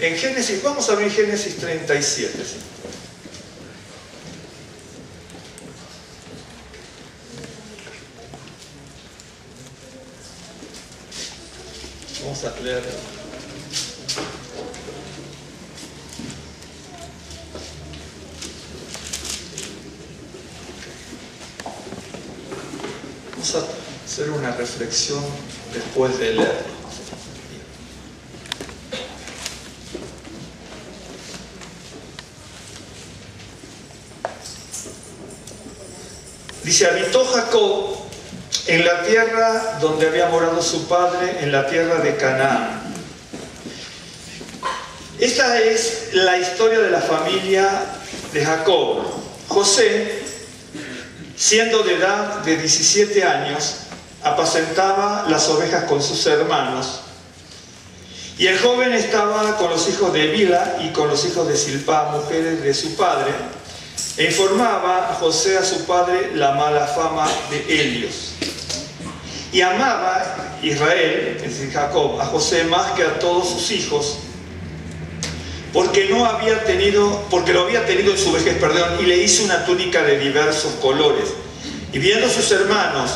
en Génesis, vamos a abrir Génesis 37. ¿Sí? Vamos a leer. Vamos a hacer una reflexión después de leer. Dice, habitó Jacob en la tierra donde había morado su padre, en la tierra de Canaán. Esta es la historia de la familia de Jacob. José, siendo de edad de 17 años, apacentaba las ovejas con sus hermanos. Y el joven estaba con los hijos de Bilha y con los hijos de Zilpá, mujeres de su padre, e informaba a José a su padre la mala fama de ellos. Y amaba Israel, es decir, Jacob, a José más que a todos sus hijos, porque lo había tenido en su vejez, y le hizo una túnica de diversos colores. Y viendo sus hermanos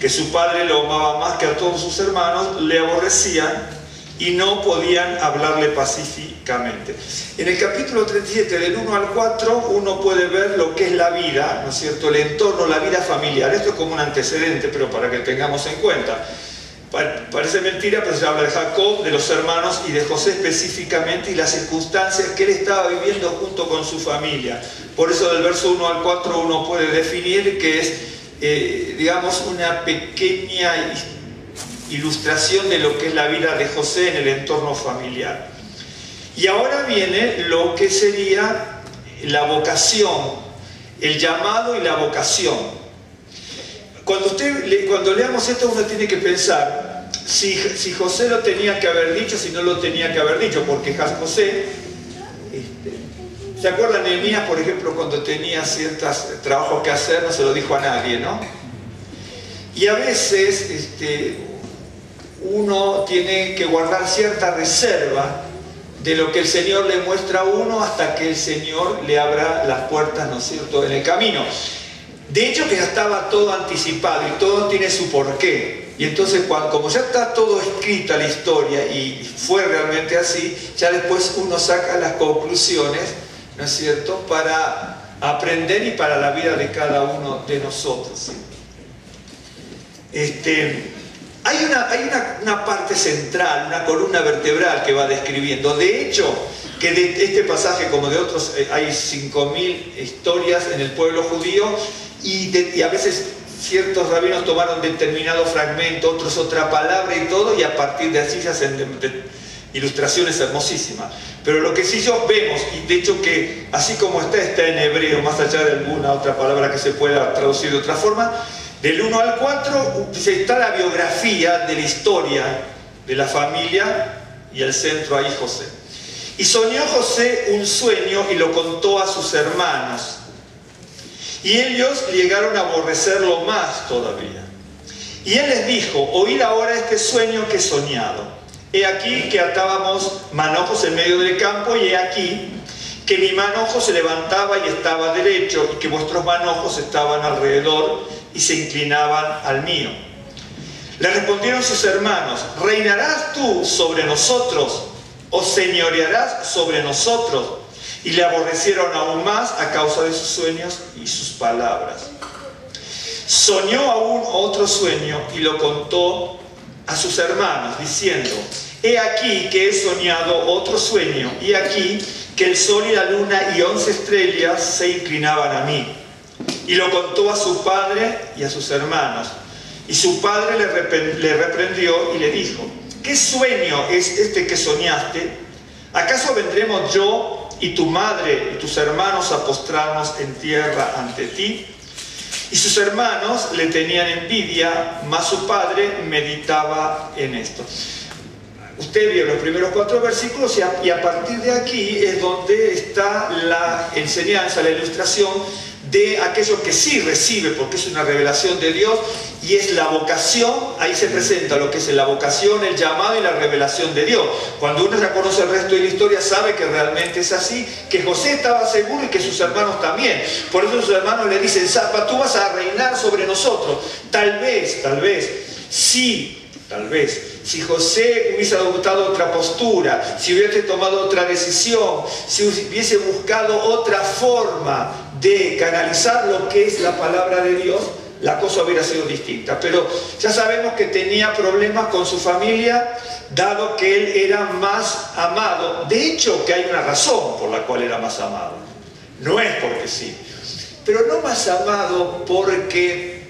que su padre lo amaba más que a todos sus hermanos, le aborrecían y no podían hablarle pacíficamente. En el capítulo 37, del 1 al 4, uno puede ver lo que es la vida, ¿no es cierto?, el entorno, la vida familiar. Esto es como un antecedente, pero para que tengamos en cuenta. Parece mentira, pero se habla de Jacob, de los hermanos y de José específicamente, y las circunstancias que él estaba viviendo junto con su familia. Por eso del verso 1 al 4 uno puede definir que es, digamos, una pequeña ilustración de lo que es la vida de José en el entorno familiar. Y ahora viene lo que sería la vocación, el llamado y la vocación. Cuando leamos esto uno tiene que pensar si José lo tenía que haber dicho, si no lo tenía que haber dicho, porque José, ¿se acuerdan de Nehemías, por ejemplo, cuando tenía ciertos trabajos que hacer, no se lo dijo a nadie, ¿no? Y a veces uno tiene que guardar cierta reserva de lo que el Señor le muestra a uno hasta que el Señor le abra las puertas, ¿no es cierto?, en el camino. De hecho, que ya estaba todo anticipado y todo tiene su porqué. Y entonces, como ya está todo escrito la historia y fue realmente así, ya después uno saca las conclusiones, ¿no es cierto?, para aprender y para la vida de cada uno de nosotros. ¿Sí? Hay una parte central, una columna vertebral que va describiendo. De hecho, que de este pasaje, como de otros, hay 5.000 historias en el pueblo judío, y a veces ciertos rabinos tomaron determinado fragmento, otros otra palabra y todo, y a partir de así se hacen ilustraciones hermosísimas. Pero lo que sí vemos, y de hecho que así como está en hebreo, más allá de alguna otra palabra que se pueda traducir de otra forma, del 1 al 4 está la biografía de la historia de la familia y el centro ahí José. Y soñó José un sueño y lo contó a sus hermanos. Y ellos llegaron a aborrecerlo más todavía. Y él les dijo, oíd ahora este sueño que he soñado. He aquí que atábamos manojos en medio del campo, y he aquí que mi manojo se levantaba y estaba derecho, y que vuestros manojos estaban alrededor y se inclinaban al mío. Le respondieron sus hermanos, ¿reinarás tú sobre nosotros o señorearás sobre nosotros? Y le aborrecieron aún más a causa de sus sueños y sus palabras. Soñó aún otro sueño y lo contó a sus hermanos, diciendo, he aquí que he soñado otro sueño, y aquí que el sol y la luna y 11 estrellas se inclinaban a mí. Y lo contó a su padre y a sus hermanos. Y su padre le reprendió y le dijo, ¿qué sueño es este que soñaste? ¿Acaso vendremos yo y tu madre y tus hermanos a postrarnos en tierra ante ti? Y sus hermanos le tenían envidia, mas su padre meditaba en esto. Usted vio los primeros 4 versículos y a partir de aquí es donde está la enseñanza, la ilustración de aquello que sí recibe, porque es una revelación de Dios, y es la vocación. Ahí se presenta lo que es la vocación, el llamado y la revelación de Dios. Cuando uno ya conoce el resto de la historia, sabe que realmente es así, que José estaba seguro y que sus hermanos también. Por eso sus hermanos le dicen: Zapa, tú vas a reinar sobre nosotros. Tal vez, sí, tal vez, si José hubiese adoptado otra postura, si hubiese tomado otra decisión, si hubiese buscado otra forma de canalizar lo que es la palabra de Dios, la cosa hubiera sido distinta. Pero ya sabemos que tenía problemas con su familia, dado que él era más amado. De hecho, que hay una razón por la cual era más amado. No es porque sí, pero no más amado porque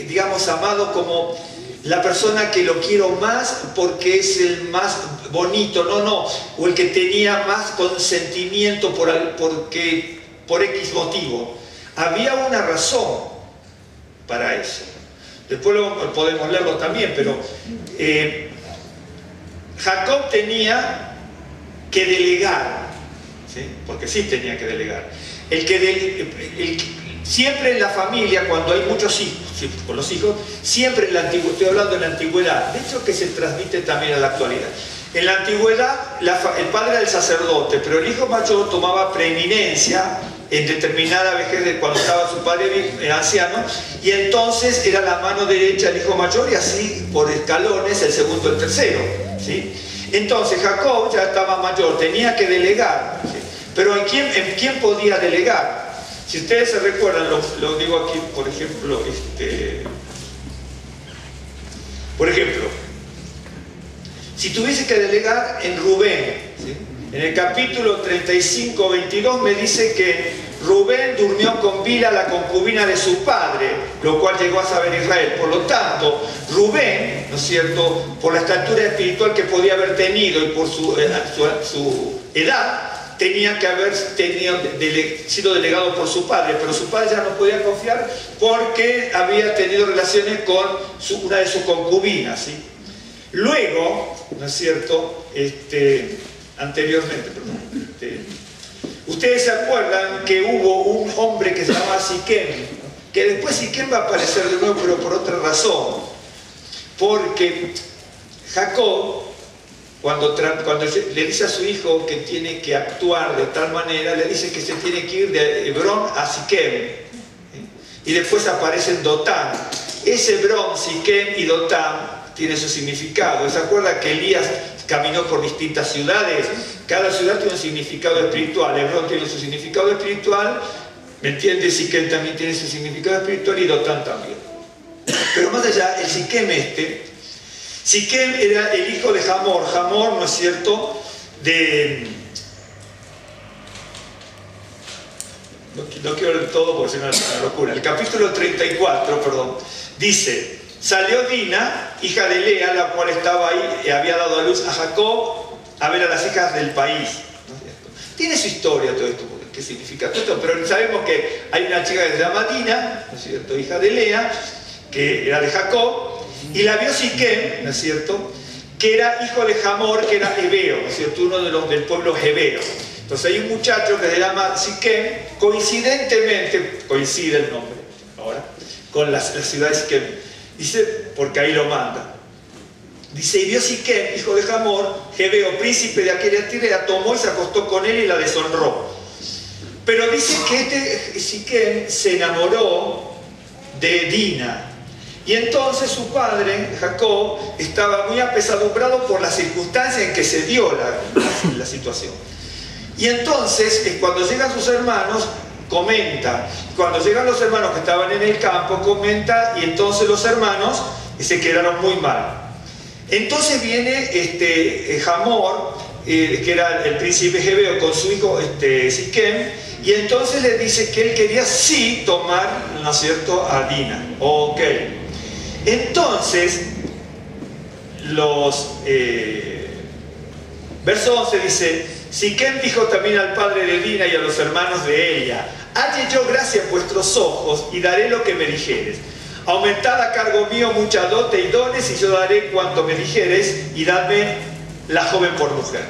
digamos, amado como la persona que lo quiero más porque es el más bonito, no, o el que tenía más consentimiento por X motivo. Había una razón para eso. Después podemos leerlo también, pero Jacob tenía que delegar, ¿sí? Porque sí tenía que delegar. Siempre en la familia, cuando hay muchos hijos, ¿sí? Con los hijos, siempre en la antigüedad, estoy hablando de la antigüedad, de hecho que se transmite también a la actualidad. En la antigüedad, el padre era el sacerdote, pero el hijo mayor tomaba preeminencia en determinada vejez cuando estaba su padre anciano, y entonces era la mano derecha del hijo mayor, y así por escalones el segundo, el tercero, ¿sí? Entonces Jacob ya estaba mayor, tenía que delegar, ¿sí? Pero ¿en quién podía delegar? Si ustedes se recuerdan, lo digo aquí, por ejemplo, si tuviese que delegar en Rubén, ¿sí? En el capítulo 35-22 me dice que Rubén durmió con Bila, la concubina de su padre, lo cual llegó a saber Israel. Por lo tanto, Rubén, ¿no es cierto?, por la estatura espiritual que podía haber tenido y por su edad, tenía que haber sido delegado por su padre, pero su padre ya no podía confiar porque había tenido relaciones con una de sus concubinas, ¿sí? Luego, ¿no es cierto?, anteriormente, ustedes se acuerdan que hubo un hombre que se llamaba Siquem, que después Siquem va a aparecer de nuevo, pero por otra razón, porque Jacob, cuando le dice a su hijo que tiene que actuar de tal manera, le dice que se tiene que ir de Hebrón a Siquem, y después aparece Dotán. Ese Hebrón, Siquem y Dotán tiene su significado. ¿Se acuerda que Elías caminó por distintas ciudades? Cada ciudad tiene un significado espiritual. Hebrón tiene su significado espiritual, ¿me entiendes? Siquem también tiene su significado espiritual, y Dotán también. Pero más allá, el Siquem Siquem era el hijo de Hamor. Hamor, ¿no es cierto?, no quiero leer todo porque si no es una locura. El capítulo 34, dice: salió Dina, hija de Lea, la cual estaba ahí, había dado a luz a Jacob, a ver a las hijas del país, ¿no es cierto? Tiene su historia todo esto, qué significa todo esto, pero sabemos que hay una chica que se llama Dina, ¿no es cierto?, hija de Lea, que era de Jacob, y la vio Siquem, ¿no es cierto?, que era hijo de Hamor, que era hebeo, ¿no es cierto?, uno de los del pueblo hebeo. Entonces hay un muchacho que se llama Siquem, coincidentemente, coincide el nombre ahora, con la ciudad de Siquem. Dice, porque ahí lo manda. Dice: y vio Siquem, hijo de Hamor, hebeo, príncipe de aquella tierra, tomó y se acostó con él y la deshonró. Pero dice que Siquem se enamoró de Dina. Y entonces su padre, Jacob, estaba muy apesadumbrado por las circunstancias en que se dio la situación. Y entonces, cuando llegan sus hermanos, comenta. Cuando llegan los hermanos que estaban en el campo, comenta, y entonces los hermanos se quedaron muy mal. Entonces viene Hamor, que era el príncipe hebeo, con su hijo Siquem, y entonces le dice que él quería sí tomar, ¿no es cierto?, a Dina. Ok. Entonces, verso 11 dice: Siquem dijo también al padre de Dina y a los hermanos de ella: halle yo gracia en vuestros ojos y daré lo que me dijeres. Aumentad a cargo mío mucha dote y dones, y yo daré cuanto me dijeres, y dadme la joven por mujer.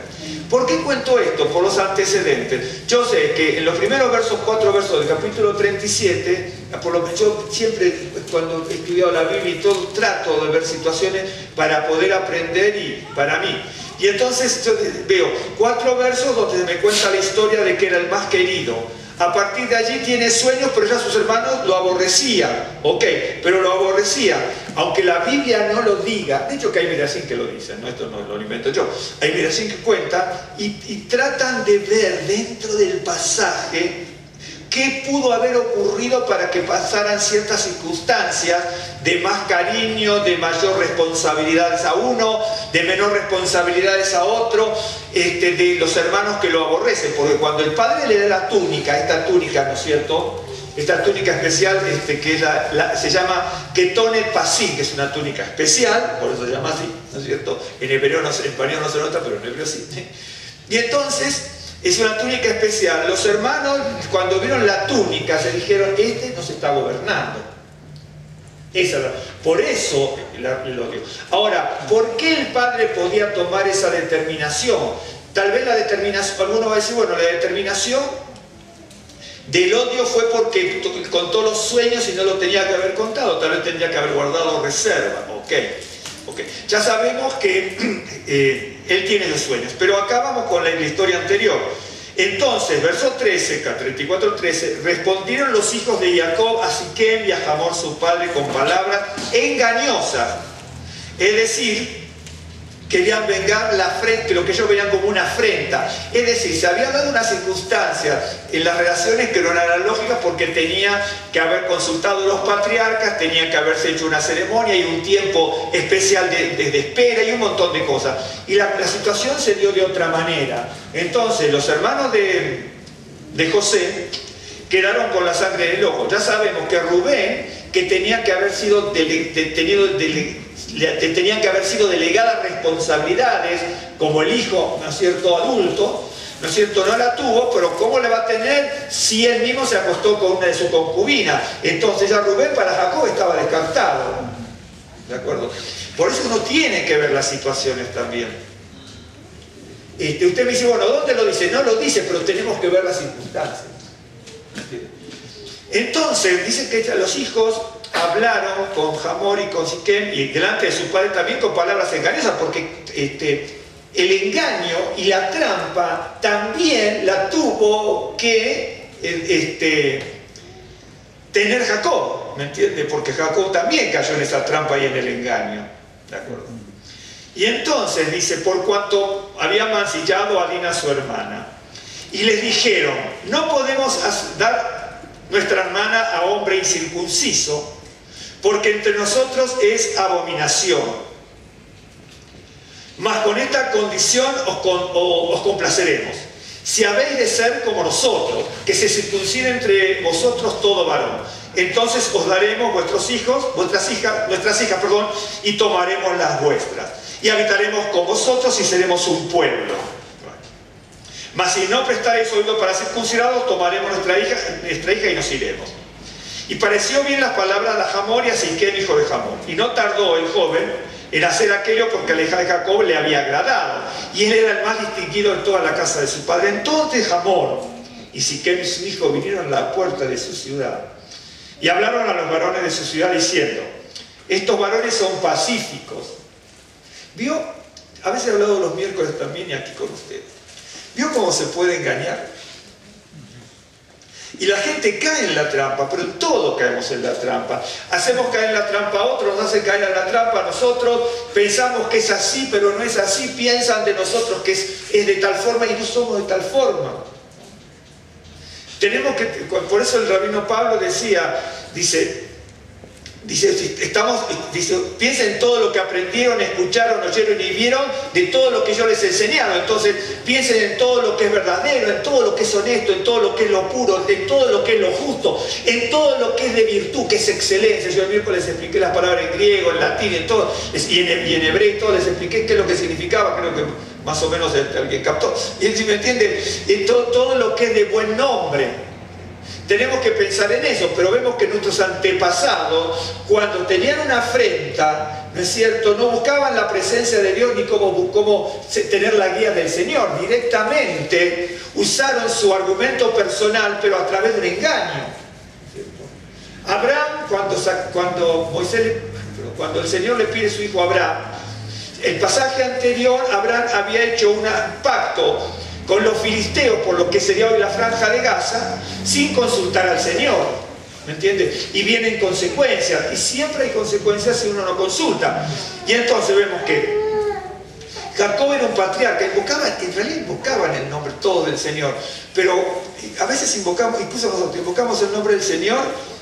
¿Por qué cuento esto? Por los antecedentes. Yo sé que en los primeros versos, 4 versos del capítulo 37, por lo que yo siempre cuando he estudiado la Biblia y todo, trato de ver situaciones para poder aprender y para mí. Y entonces yo veo 4 versos donde me cuenta la historia de que era el más querido. A partir de allí tiene sueños, pero ya sus hermanos lo aborrecían. Ok, pero lo aborrecían. Aunque la Biblia no lo diga, de hecho que hay Miracín que lo dice, ¿no? Esto no lo invento yo. Hay Miracín que cuenta y tratan de ver dentro del pasaje qué pudo haber ocurrido para que pasaran ciertas circunstancias de más cariño, de mayor responsabilidades a uno, de menor responsabilidades a otro, de los hermanos que lo aborrecen. Porque cuando el padre le da la túnica, esta túnica, ¿no es cierto?, esta túnica especial que es se llama Ketonet Pasim, que es una túnica especial, por eso se llama así, ¿no es cierto? En hebreo en español no se nota, pero en hebreo sí. Y entonces es una túnica especial. Los hermanos, cuando vieron la túnica, se dijeron, este nos está gobernando. Por eso lo odio. Ahora, ¿por qué el padre podía tomar esa determinación? Tal vez la determinación, alguno va a decir, bueno, la determinación del odio fue porque contó los sueños y no lo tenía que haber contado, tal vez tendría que haber guardado reserva. Ok. Ya sabemos que él tiene los sueños, pero acá vamos con la historia anterior. Entonces, verso 13, 34-13, respondieron los hijos de Jacob a Siquem y a Hamor su padre con palabras engañosas, es decir, querían vengar la afrenta, lo que ellos veían como una afrenta. Es decir, se había dado una circunstancia en las relaciones que no eran lógicas porque tenía que haber consultado a los patriarcas, tenía que haberse hecho una ceremonia y un tiempo especial de espera y un montón de cosas. Y la situación se dio de otra manera. Entonces, los hermanos de José quedaron con la sangre del ojo. Ya sabemos que Rubén, que tenía que haber sido tenían que haber sido delegadas responsabilidades como el hijo, ¿no es cierto?, adulto, ¿no es cierto?, no la tuvo, pero ¿cómo le va a tener si él mismo se acostó con una de sus concubinas? Entonces ya Rubén para Jacob estaba descartado, ¿de acuerdo? Por eso uno tiene que ver las situaciones también. Usted me dice, bueno, ¿dónde lo dice? No lo dice, pero tenemos que ver las circunstancias. Entonces dice que los hijos hablaron con Hamor y con Siquem y delante de su padre también con palabras engañosas, porque el engaño y la trampa también la tuvo que tener Jacob, ¿me entiende? Porque Jacob también cayó en esa trampa y en el engaño, ¿de acuerdo? Y entonces dice, por cuanto había mancillado a Dina su hermana, y les dijeron, no podemos dar nuestra hermana a hombre incircunciso, porque entre nosotros es abominación. Mas con esta condición os complaceremos. Si habéis de ser como nosotros, que se circuncide entre vosotros todo varón, entonces os daremos vuestras hijas, y tomaremos las vuestras. Y habitaremos con vosotros y seremos un pueblo. Mas si no prestaréis oído para circuncidados, tomaremos nuestra hija y nos iremos. Y pareció bien las palabras de Hamor y a Siquem, hijo de Hamor. Y no tardó el joven en hacer aquello porque la hija de Jacob le había agradado. Y él era el más distinguido de toda la casa de su padre. Entonces Hamor y Siquem, su hijo, vinieron a la puerta de su ciudad. Y hablaron a los varones de su ciudad diciendo, estos varones son pacíficos. ¿Vio? A veces he hablado los miércoles también y aquí con ustedes. ¿Vio cómo se puede engañar? Y la gente cae en la trampa, pero todos caemos en la trampa. Hacemos caer en la trampa a otros, nos hacen caer en la trampa a nosotros, pensamos que es así, pero no es así, piensan de nosotros que es de tal forma y no somos de tal forma. Tenemos que, por eso el rabino Pablo dice, piensen en todo lo que aprendieron, escucharon, oyeron y vieron de todo lo que yo les he enseñado. Entonces piensen en todo lo que es verdadero, en todo lo que es honesto, en todo lo que es lo puro, en todo lo que es lo justo, en todo lo que es de virtud, que es excelencia. Yo el miércoles les expliqué las palabras en griego, en latín, en todo, y en hebreo y todo, les expliqué qué es lo que significaba, creo que más o menos alguien captó. Y si me entienden, en todo lo que es de buen nombre, tenemos que pensar en eso, pero vemos que nuestros antepasados, cuando tenían una afrenta, ¿no es cierto?, no buscaban la presencia de Dios ni cómo tener la guía del Señor. Directamente usaron su argumento personal, pero a través del engaño. Abraham, cuando el Señor le pide a su hijo Abraham, el pasaje anterior, Abraham había hecho un pacto con los filisteos, por lo que sería hoy la Franja de Gaza, sin consultar al Señor, ¿me entiendes? Y vienen consecuencias, y siempre hay consecuencias si uno no consulta. Y entonces vemos que Jacob era un patriarca, en realidad invocaban el nombre todo del Señor, pero a veces invocamos, incluso nosotros invocamos el nombre del Señor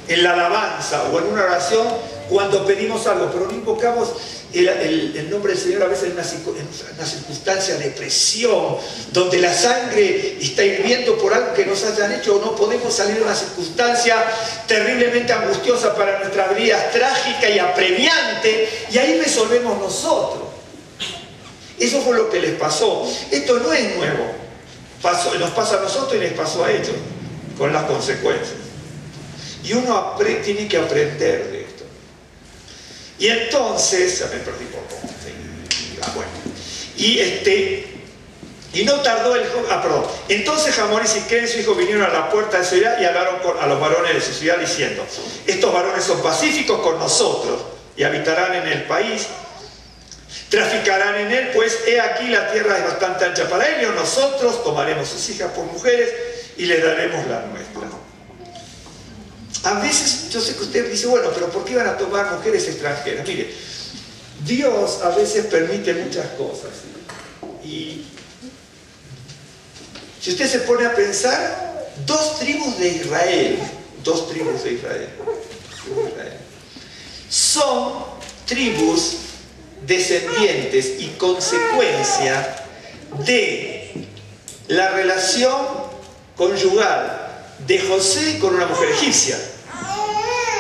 en la alabanza o en una oración cuando pedimos algo, pero no invocamos el nombre del Señor a veces en una circunstancia de presión, donde la sangre está hirviendo por algo que nos hayan hecho, o no podemos salir de una circunstancia terriblemente angustiosa para nuestras vidas, trágica y apremiante, y ahí resolvemos nosotros. Eso fue lo que les pasó. Esto no es nuevo, nos pasa a nosotros y les pasó a ellos, con las consecuencias. Y uno tiene que aprender de esto. Y entonces, ya me perdí poco. Y no tardó entonces Hamor y Siquem, su hijo, vinieron a la puerta de su ciudad y hablaron a los varones de su ciudad diciendo: estos varones son pacíficos con nosotros y habitarán en el país, traficarán en él, pues he aquí la tierra es bastante ancha para ellos, nosotros tomaremos sus hijas por mujeres y les daremos la nuestra. A veces, yo sé que usted dice, bueno, pero ¿por qué iban a tomar mujeres extranjeras? Mire, Dios a veces permite muchas cosas. Y si usted se pone a pensar, dos tribus de Israel, son tribus descendientes y consecuencia de la relación conyugal de José con una mujer egipcia.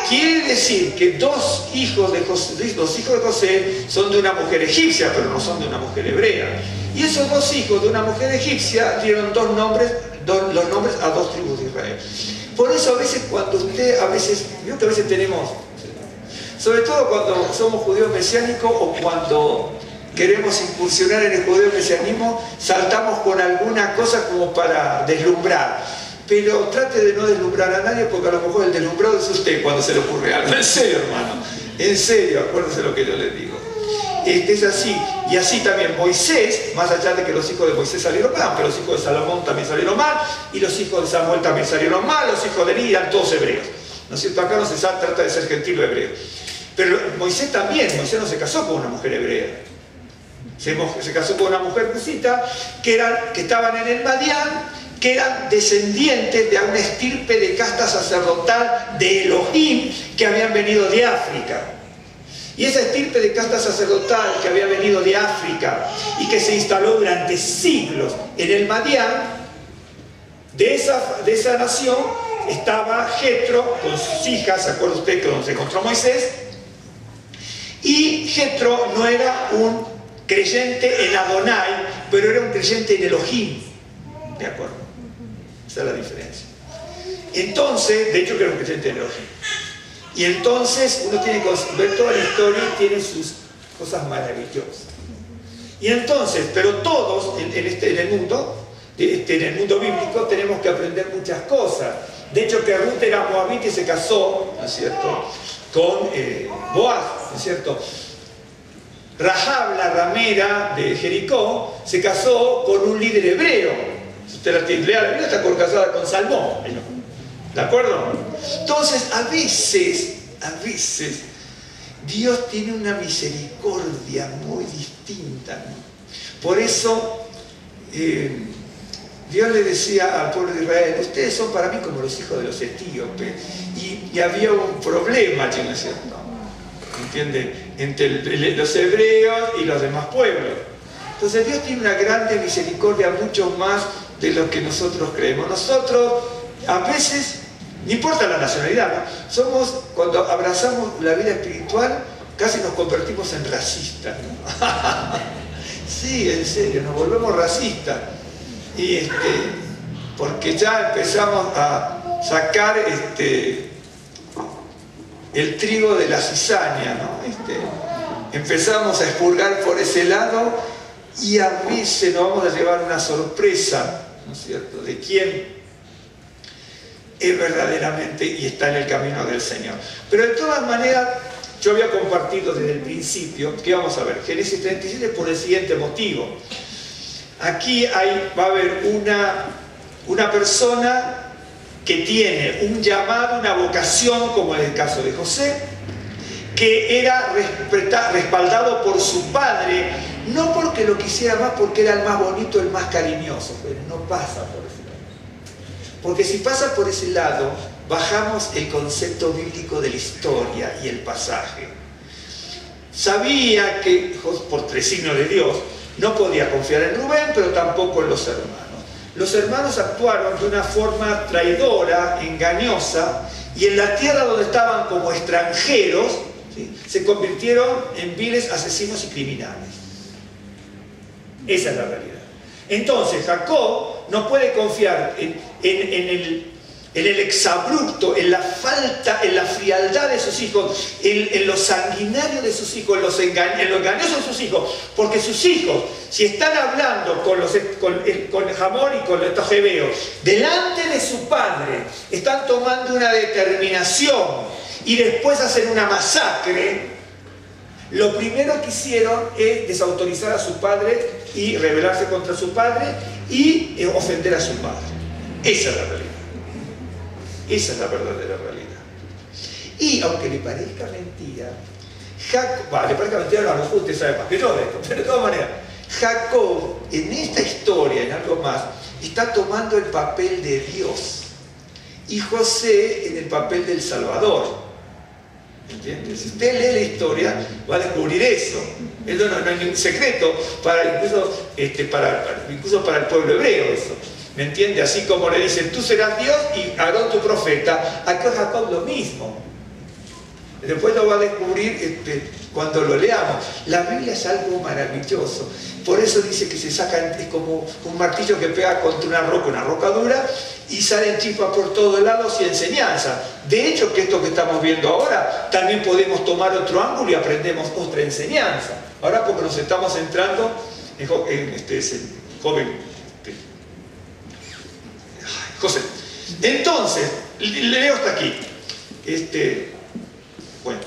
Quiere decir que dos hijos de José son de una mujer egipcia, pero no son de una mujer hebrea. Y esos dos hijos de una mujer egipcia dieron los nombres a dos tribus de Israel. Por eso a veces veo que a veces tenemos, sobre todo cuando somos judíos mesiánicos o cuando queremos incursionar en el judío mesianismo, saltamos con alguna cosa como para deslumbrar. Pero trate de no deslumbrar a nadie, porque a lo mejor el deslumbrado es usted cuando se le ocurre algo. En serio, hermano, en serio, acuérdense lo que yo les digo. Es así. Y así también Moisés, más allá de que los hijos de Moisés salieron mal, pero los hijos de Salomón también salieron mal, y los hijos de Samuel también salieron mal, los hijos de Eli eran todos hebreos. ¿No es cierto? Acá no se trata de ser gentil o hebreo. Pero Moisés no se casó con una mujer hebrea. Se casó con una mujer cusita que estaban en el Madián, que eran descendientes de una estirpe de casta sacerdotal de Elohim que habían venido de África. Y esa estirpe de casta sacerdotal que había venido de África y que se instaló durante siglos en el Madián, de esa nación estaba Jetro con sus hijas. ¿Se acuerda usted que donde se encontró Moisés? Y Jetro no era un creyente en Adonai, pero era un creyente en Elohim. ¿De acuerdo? Esa es la diferencia. Entonces, de hecho que era un creyente en Elohim. Y entonces uno tiene que ver toda la historia y tiene sus cosas maravillosas. Y entonces, pero todos en el mundo bíblico tenemos que aprender muchas cosas. De hecho que Ruth era moabita y se casó, ¿no es cierto?, con Boaz, ¿no es cierto? Rahab, la ramera de Jericó, se casó con un líder hebreo. Si usted lea la Biblia, está casada con Salmón. ¿De acuerdo? Entonces, a veces, Dios tiene una misericordia muy distinta, ¿no? Por eso, Dios le decía al pueblo de Israel: ustedes son para mí como los hijos de los etíopes. Y había un problema, ¿no es cierto?, ¿entiende?, entre los hebreos y los demás pueblos. Entonces Dios tiene una grande misericordia, mucho más de lo que nosotros creemos. Nosotros, a veces, no importa la nacionalidad, ¿no?, cuando abrazamos la vida espiritual, casi nos convertimos en racistas, ¿no? Sí, en serio, nos volvemos racistas. Porque ya empezamos a sacar el trigo de la cizaña, ¿no? Empezamos a expurgar por ese lado y a veces nos vamos a llevar una sorpresa, ¿no es cierto?, de quién es verdaderamente y está en el camino del Señor. Pero de todas maneras, yo había compartido desde el principio que vamos a ver Génesis 37 por el siguiente motivo. Aquí va a haber una persona que tiene un llamado, una vocación, como en el caso de José, que era respaldado por su padre, no porque lo quisiera más, porque era el más bonito, el más cariñoso, pero no pasa por ese lado. Porque si pasa por ese lado, bajamos el concepto bíblico de la historia y el pasaje. Sabía que, por tres signos de Dios, no podía confiar en Rubén, pero tampoco en los hermanos. Los hermanos actuaron de una forma traidora, engañosa, y en la tierra donde estaban como extranjeros, ¿sí?, se convirtieron en viles asesinos y criminales. Esa es la realidad. Entonces Jacob no puede confiar en el exabrupto, en la falta, en la frialdad de sus hijos, en lo sanguinario de sus hijos, en lo engañoso de sus hijos, porque sus hijos, si están hablando con Hamor y con estos hebeos, delante de su padre, están tomando una determinación y después hacen una masacre, lo primero que hicieron es desautorizar a su padre y rebelarse contra su padre y ofender a su padre. Esa es la realidad. Esa es la verdadera realidad. Y aunque le parezca mentira, le parezca mentira, no, a lo mejor usted sabe más que yo de esto, pero de todas maneras, Jacob en esta historia, en algo más, está tomando el papel de Dios y José en el papel del Salvador. ¿Entiendes? Si usted lee la historia, va a descubrir eso. Eso no hay ningún secreto, incluso para el pueblo hebreo eso. ¿Me entiende? Así como le dicen, tú serás Dios y Aarón tu profeta, acá Jacob lo mismo. Después lo va a descubrir cuando lo leamos. La Biblia es algo maravilloso. Por eso dice que se sacan, es como un martillo que pega contra una roca dura, y salen chispas por todos lados y enseñanza. De hecho, que esto que estamos viendo ahora, también podemos tomar otro ángulo y aprendemos otra enseñanza. Ahora porque nos estamos centrando en ese joven José. Entonces, leo hasta aquí. Bueno.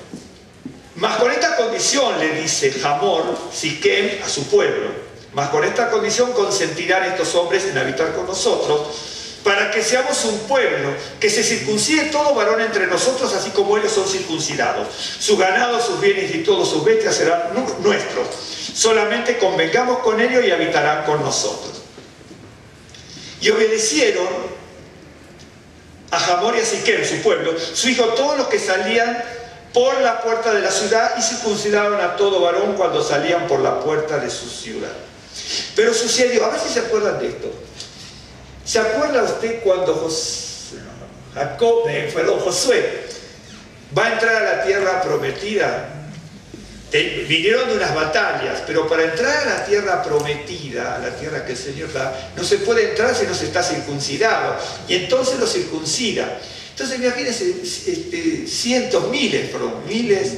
Mas con esta condición, le dice Hamor, Siquem, a su pueblo, mas con esta condición consentirán estos hombres en habitar con nosotros, para que seamos un pueblo, que se circuncide todo varón entre nosotros, así como ellos son circuncidados. Su ganado, sus bienes y todos sus bestias serán nuestros. Solamente convengamos con ellos y habitarán con nosotros. Y obedecieron a Hamor y a Siquem, su pueblo, su hijo, todos los que salían por la puerta de la ciudad, y circuncidaron a todo varón cuando salían por la puerta de su ciudad. Pero sucedió, a ver si se acuerdan de esto. ¿Se acuerda usted cuando Josué va a entrar a la tierra prometida? Vinieron de unas batallas, pero para entrar a la tierra prometida, a la tierra que el Señor da, no se puede entrar si no se está circuncidado. Y entonces lo circuncida. Entonces imagínense, cientos, miles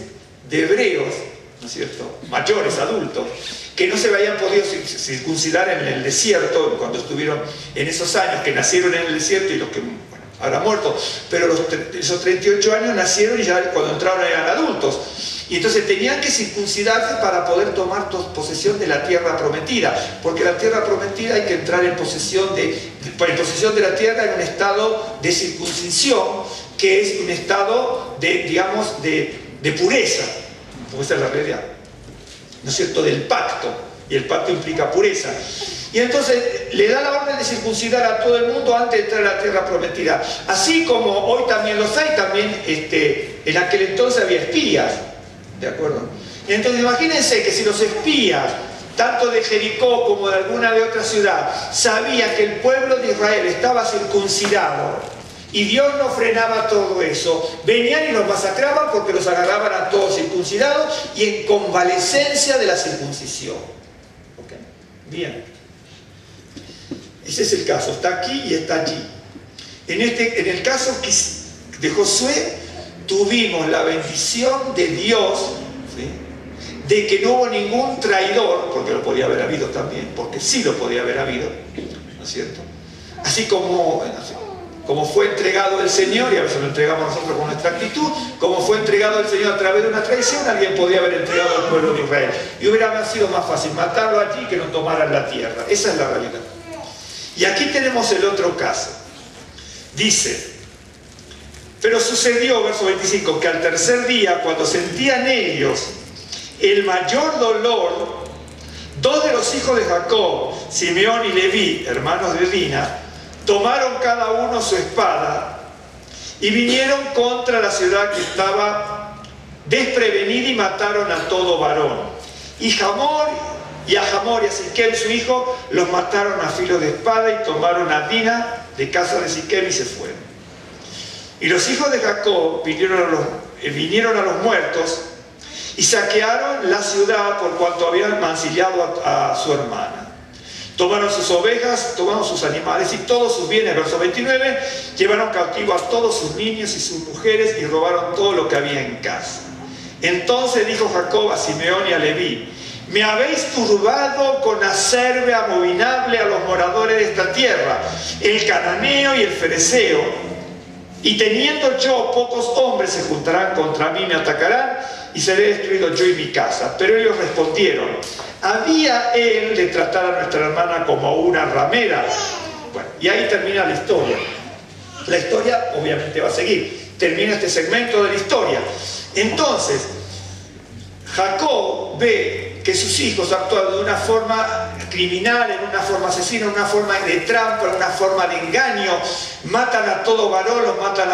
de hebreos, ¿no es cierto?, mayores, adultos, que no se habían podido circuncidar en el desierto cuando estuvieron en esos años, que nacieron en el desierto y los que, bueno, habrán muerto, pero esos 38 años nacieron y ya cuando entraron eran adultos. Y entonces tenían que circuncidarse para poder tomar posesión de la tierra prometida, porque la tierra prometida hay que entrar en posesión de la tierra en un estado de circuncisión, que es un estado de pureza, porque esa es la realidad, ¿no es cierto?, del pacto, y el pacto implica pureza. Y entonces le da la orden de circuncidar a todo el mundo antes de entrar a la tierra prometida. Así como hoy también los hay, también en aquel entonces había espías. ¿De acuerdo? Y entonces imagínense que si los espías, tanto de Jericó como de alguna de otra ciudad, sabían que el pueblo de Israel estaba circuncidado y Dios no frenaba todo eso, venían y los masacraban porque los agarraban a todos circuncidados y en convalescencia de la circuncisión. ¿Ok? Bien. Ese es el caso, está aquí y está allí. En el caso de Josué, tuvimos la bendición de Dios, ¿sí?, de que no hubo ningún traidor, porque lo podía haber habido también, porque sí lo podía haber habido, ¿no es cierto? Así como fue entregado el Señor, y a veces lo entregamos nosotros con nuestra actitud, como fue entregado el Señor a través de una traición, alguien podía haber entregado al pueblo de Israel. Y hubiera sido más fácil matarlo allí que no tomaran la tierra. Esa es la realidad. Y aquí tenemos el otro caso. Dice, pero sucedió, verso 25, que al tercer día, cuando sentían ellos el mayor dolor, dos de los hijos de Jacob, Simeón y Leví, hermanos de Dina, tomaron cada uno su espada y vinieron contra la ciudad que estaba desprevenida y mataron a todo varón. Y a Hamor y a Siquem su hijo los mataron a filo de espada y tomaron a Dina de casa de Siquem y se fueron. Y los hijos de Jacob vinieron a los muertos y saquearon la ciudad por cuanto habían mancillado a su hermana. Tomaron sus ovejas, tomaron sus animales y todos sus bienes, verso 29, llevaron cautivo a todos sus niños y sus mujeres y robaron todo lo que había en casa. Entonces dijo Jacob a Simeón y a Leví: me habéis turbado con acerbe abominable a los moradores de esta tierra, el cananeo y el fereceo, y teniendo yo pocos hombres se juntarán contra mí, me atacarán y seré destruido yo y mi casa. Pero ellos respondieron: ¿había él de tratar a nuestra hermana como una ramera? Bueno, y ahí termina la historia. La historia obviamente va a seguir. Termina este segmento de la historia. Entonces, Jacob ve que sus hijos actúan de una forma criminal, en una forma asesina, en una forma de trampa, en una forma de engaño. Matan a todo varón, los matan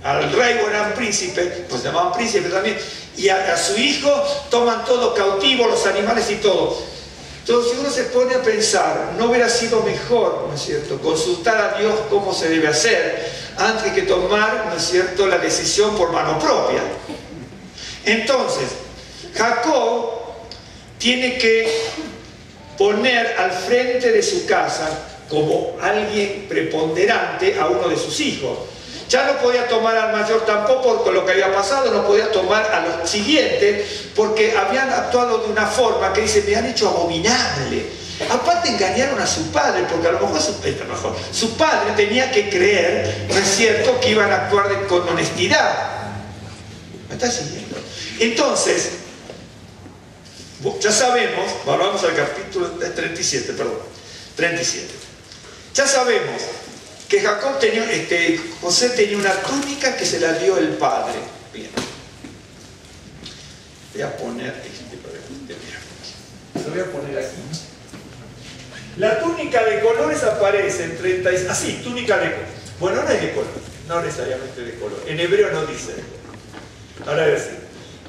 al rey o eran príncipe, pues llamaban príncipe también, y a su hijo toman todo cautivo, los animales y todo. Entonces, si uno se pone a pensar, ¿no hubiera sido mejor, no es cierto, consultar a Dios cómo se debe hacer antes que tomar, no es cierto, la decisión por mano propia? Entonces, Jacob tiene que poner al frente de su casa como alguien preponderante a uno de sus hijos. Ya no podía tomar al mayor tampoco por lo que había pasado, no podía tomar a los siguientes porque habían actuado de una forma que dice, me han hecho abominable. Aparte engañaron a su padre, porque a lo mejor su padre tenía que creer, no es cierto, que iban a actuar con honestidad. ¿Me estás siguiendo? Entonces, ya sabemos, vamos al capítulo 37, perdón, 37. Ya sabemos que José tenía una túnica que se la dio el padre. Bien. Voy a poner lo voy a poner aquí. La túnica de colores aparece en 36. Ah, sí, túnica de color. Bueno, no es de color, no necesariamente de color. En hebreo no dice. Ahora voy a decir.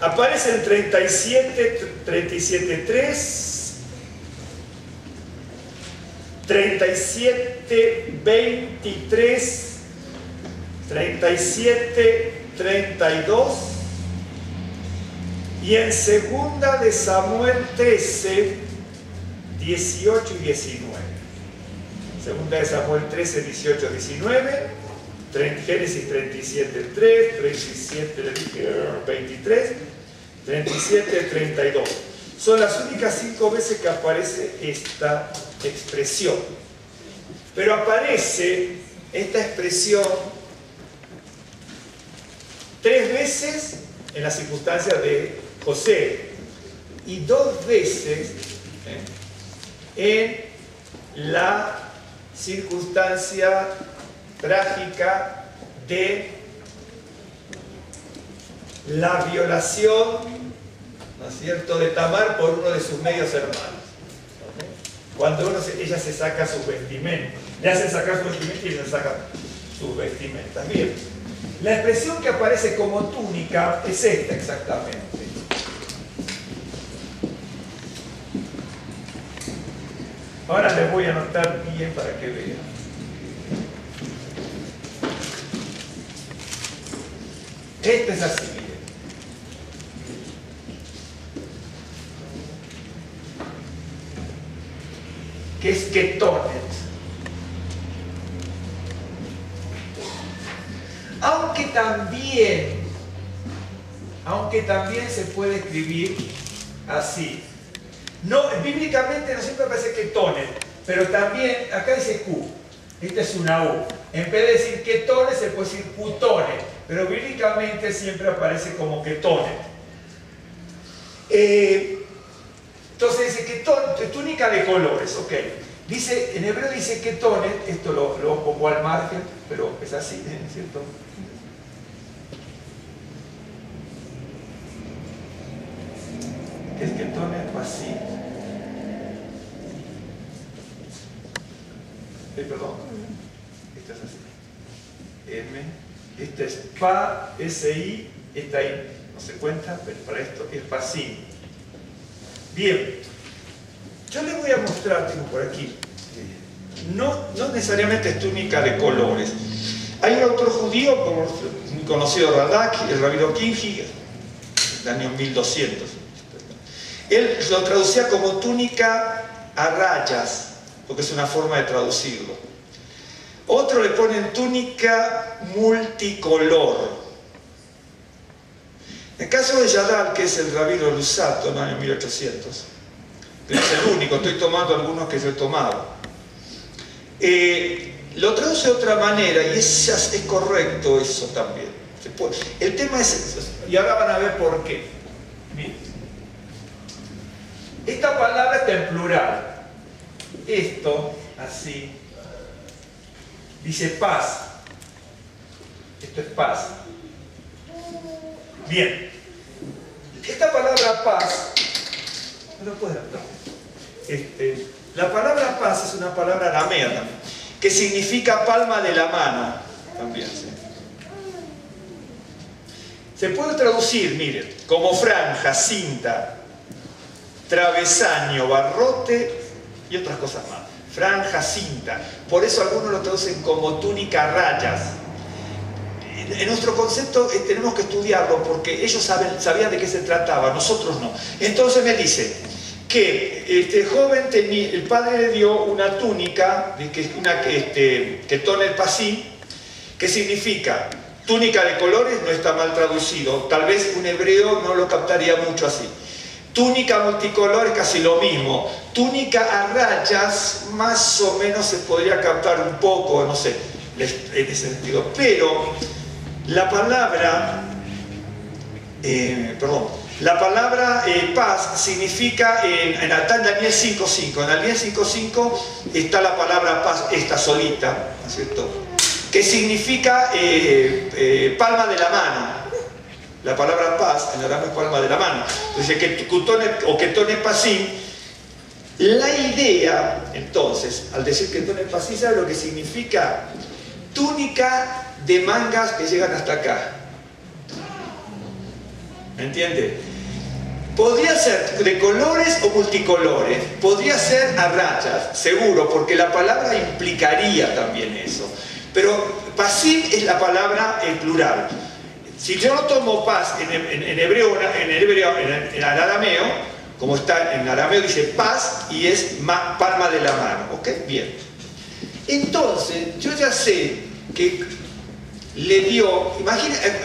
Aparece en 37:3. 37:23, 37:32 y en segunda de Samuel 13, 18 y 19. Segunda de Samuel 13, 18, 19, Génesis 37:3, 37:23, 37:32. Son las únicas 5 veces que aparece esta expresión. Pero aparece esta expresión 3 veces en las circunstancias de José y 2 veces en la circunstancia trágica de la violación, ¿no es cierto?, de Tamar por uno de sus medios hermanos. Cuando ella se saca sus vestimentas, le hacen sacar sus vestimentas y ella se saca sus vestimentas. Bien, la expresión que aparece como túnica es esta exactamente. Ahora les voy a anotar bien para que vean. Este es así. Que es ketonet. también se puede escribir así. No, bíblicamente no siempre aparece ketones, pero también, acá dice Q, esta es una U. En vez de decir ketones se puede decir cutones, pero bíblicamente siempre aparece como ketones. Entonces dice ketones, túnica de colores, ok. Dice, en hebreo dice ketones, esto lo pongo al margen, pero es así, ¿cierto? Es ketones así. Perdón, esta es así. M, esta es PA, SI, esta ahí no se cuenta, pero para esto es PASIN. Bien, yo les voy a mostrar, tengo por aquí, no necesariamente es túnica de colores. Hay un autor judío, muy conocido, Radak, el rabino Kimhi, del año 1200. Él lo traducía como túnica a rayas, porque es una forma de traducirlo. Otro le ponen túnica multicolor. En el caso de Yadal, que es el rabino Lusato, en el año 1800, que no es el único, estoy tomando algunos que yo he tomado, lo traduce de otra manera y es correcto eso también. El tema es, y ahora van a ver por qué. Miren. Esta palabra está en plural. Esto, así, dice paz. Esto es paz. Bien. Esta palabra paz, no lo puedo hablar. La palabra paz es una palabra aramea también, que significa palma de la mano. También, ¿sí? Se puede traducir, miren, como franja, cinta, travesaño, barrote y otras cosas más. Franja, cinta. Por eso algunos lo traducen como túnica a rayas. En nuestro concepto tenemos que estudiarlo porque ellos sabían de qué se trataba, nosotros no. Entonces me dice que este joven el padre le dio una túnica, ketones pasín, que significa túnica de colores, no está mal traducido. Tal vez un hebreo no lo captaría mucho así. Túnica multicolor es casi lo mismo. Túnica a rayas, más o menos se podría captar un poco, no sé, en ese sentido. Pero la palabra, paz significa, en Daniel 5.5, en Daniel 5.5 está la palabra paz, esta solita, ¿no es cierto? Que significa palma de la mano. La palabra paz en arameo es palma de la mano. Entonces, ketones pasín. La idea, entonces, al decir ketones pasín, ¿sabe lo que significa? Túnica de mangas que llegan hasta acá. ¿Me entiende? Podría ser de colores o multicolores, podría ser a rayas, seguro, porque la palabra implicaría también eso. Pero pasín es la palabra en plural. Si yo no tomo paz en hebreo, en arameo, como está en arameo dice paz y es palma de la mano, ¿ok? Bien. Entonces, yo ya sé que le dio,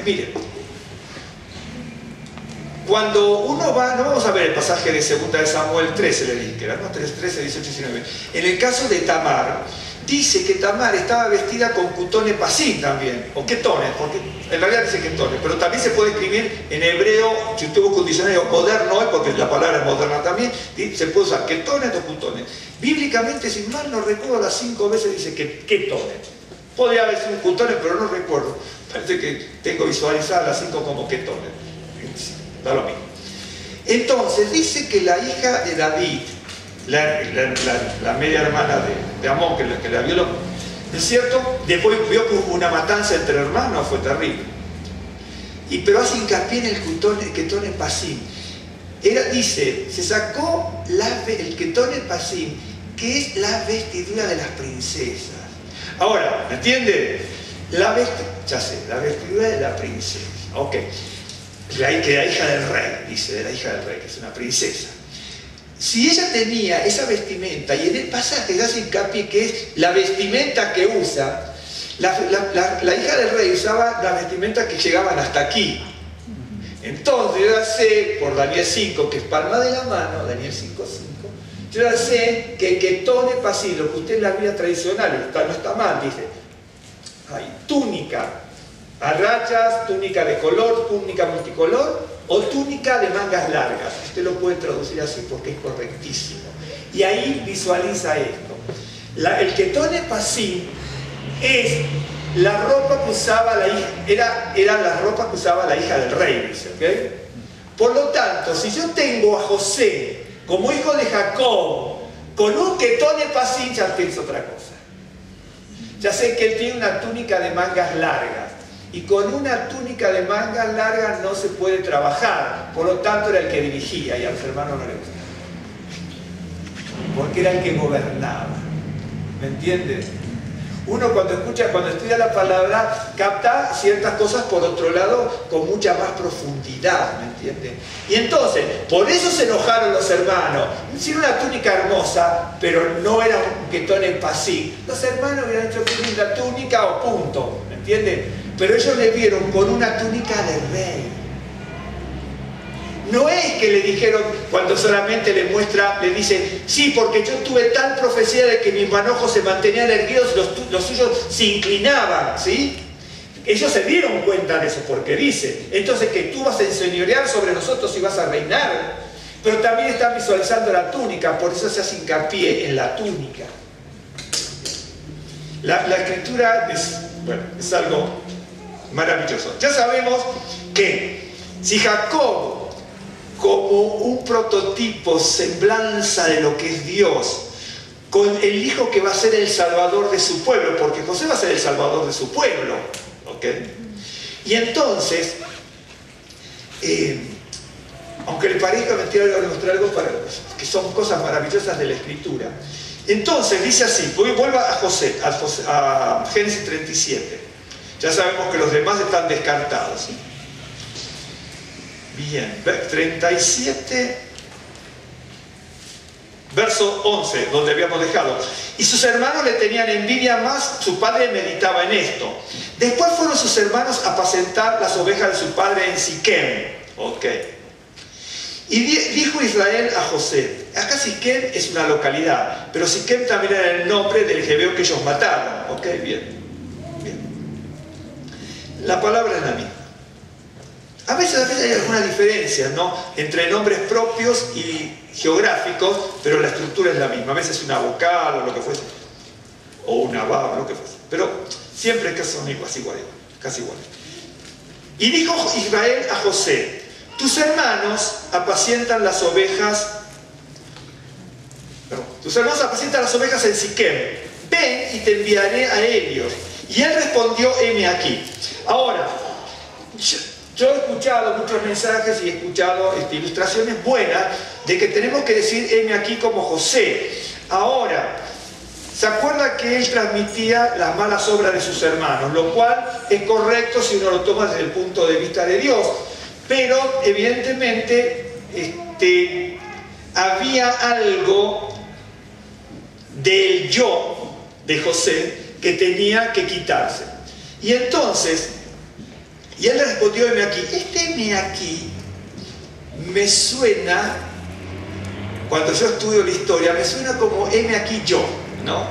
miren, cuando uno va, no vamos a ver el pasaje de 2 de Samuel 13, le dije, que era, ¿no? 13, 18, 19. En el caso de Tamar, dice que Tamar estaba vestida con cutones pasín también, o ketones, porque en realidad dice ketones, pero también se puede escribir en hebreo, si usted busca un diccionario moderno, porque la palabra es moderna también, se puede usar ketones o cutones. Bíblicamente, si mal no recuerdo, las 5 veces dice que ketones. Podría haber sido cutones, pero no recuerdo. Parece que tengo visualizadas las 5 como ketones. Da lo mismo. Entonces, dice que la hija de David, la media hermana de Amón, que la violó, ¿no es cierto? Después vio que hubo una matanza entre hermanos, fue terrible. Pero hace hincapié en el ketones pasín. Dice, se sacó el ketones pasín, que es la vestidura de las princesas. Ahora, ¿me entiende? La vestidura de la princesa. Ok. Que la hija del rey, dice, de la hija del rey, que es una princesa. Si ella tenía esa vestimenta, y en el pasaje se hace hincapié que es la vestimenta que usa, La hija del rey usaba las vestimentas que llegaban hasta aquí. Entonces yo ya sé, por Daniel 5, que es palma de la mano, Daniel 5:5, yo ya sé que ketone pasí, lo que usted en la vida tradicional, no está mal, dice, hay túnica a rayas, túnica de color, túnica multicolor, o túnica de mangas largas. Usted lo puede traducir así porque es correctísimo. Y ahí visualiza esto. El ketone pasí es la ropa que usaba la hija, era la ropa que usaba la hija del rey, dice, ¿ok? Por lo tanto, si yo tengo a José como hijo de Jacob con un ketone pasí, ya pienso otra cosa. Ya sé que él tiene una túnica de mangas largas, y con una túnica de mangas largas no se puede trabajar, por lo tanto era el que dirigía, y a los hermanos no les gustaba, porque era el que gobernaba. ¿Me entiendes? Uno cuando estudia la palabra, capta ciertas cosas por otro lado con mucha más profundidad, ¿me entiendes? Y entonces, por eso se enojaron los hermanos. Hicieron una túnica hermosa, pero no era un ketone pasí. Los hermanos hubieran hecho que linda túnica o punto, ¿me entiendes? Pero ellos le vieron con una túnica de rey. No es que le dijeron, cuando solamente le dice, sí, porque yo tuve tal profecía de que mis manojos se mantenían erguidos, los suyos se inclinaban, ¿sí? Ellos se dieron cuenta de eso, porque dice, entonces que tú vas a enseñorear sobre nosotros y vas a reinar. Pero también están visualizando la túnica, por eso se hace hincapié en la túnica. La escritura es algo maravilloso. Ya sabemos que si Jacob, como un prototipo, semblanza de lo que es Dios, con el hijo que va a ser el salvador de su pueblo, porque José va a ser el salvador de su pueblo, ¿ok? Y entonces, aunque le parezca mentira, le voy a mostrar algo que son cosas maravillosas de la escritura. Entonces dice así, vuelva a Génesis 37. Ya sabemos que los demás están descartados, ¿sí? Bien, 37, verso 11, donde habíamos dejado. Y sus hermanos le tenían envidia más, su padre meditaba en esto. Después fueron sus hermanos a apacentar las ovejas de su padre en Siquem. Ok. Y dijo Israel a José, acá Siquem es una localidad, pero Siquem también era el nombre del jebeo que ellos mataron. Ok, bien. La palabra es la misma. A veces hay algunas diferencias, ¿no?, entre nombres propios y geográficos, pero la estructura es la misma. A veces una vocal o lo que fuese, o una va o lo que fuese, pero siempre es que son casi iguales. Y dijo Israel a José, tus hermanos apacientan las ovejas en Siquem, ven y te enviaré a ellos. Y él respondió, heme aquí. Ahora, yo he escuchado muchos mensajes y he escuchado ilustraciones buenas de que tenemos que decir heme aquí como José. Ahora, ¿se acuerda que él transmitía las malas obras de sus hermanos? Lo cual es correcto si uno lo toma desde el punto de vista de Dios. Pero evidentemente había algo del yo de José que tenía que quitarse. Y entonces, y él le respondió, heme aquí. Heme aquí me suena, cuando yo estudio la historia, me suena como heme aquí yo, ¿no?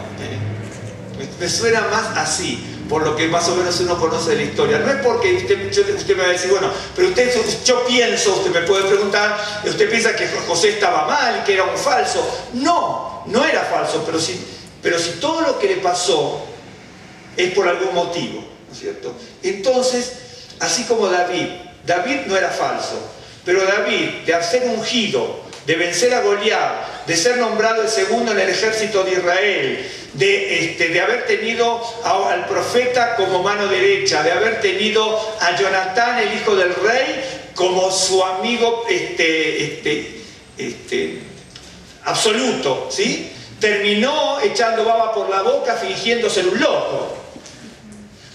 Me suena más así, por lo que más o menos uno conoce de la historia. No es porque usted me va a decir, bueno, pero yo pienso, usted me puede preguntar, usted piensa que José estaba mal y que era un falso. No, no era falso, pero si todo lo que le pasó es por algún motivo, ¿no es cierto? Entonces, así como David no era falso, pero David, de ser ungido, de vencer a Goliat, de ser nombrado el segundo en el ejército de Israel, de haber tenido al profeta como mano derecha, de haber tenido a Jonatán, el hijo del rey, como su amigo absoluto, ¿sí? Terminó echando baba por la boca, fingiendo ser un loco.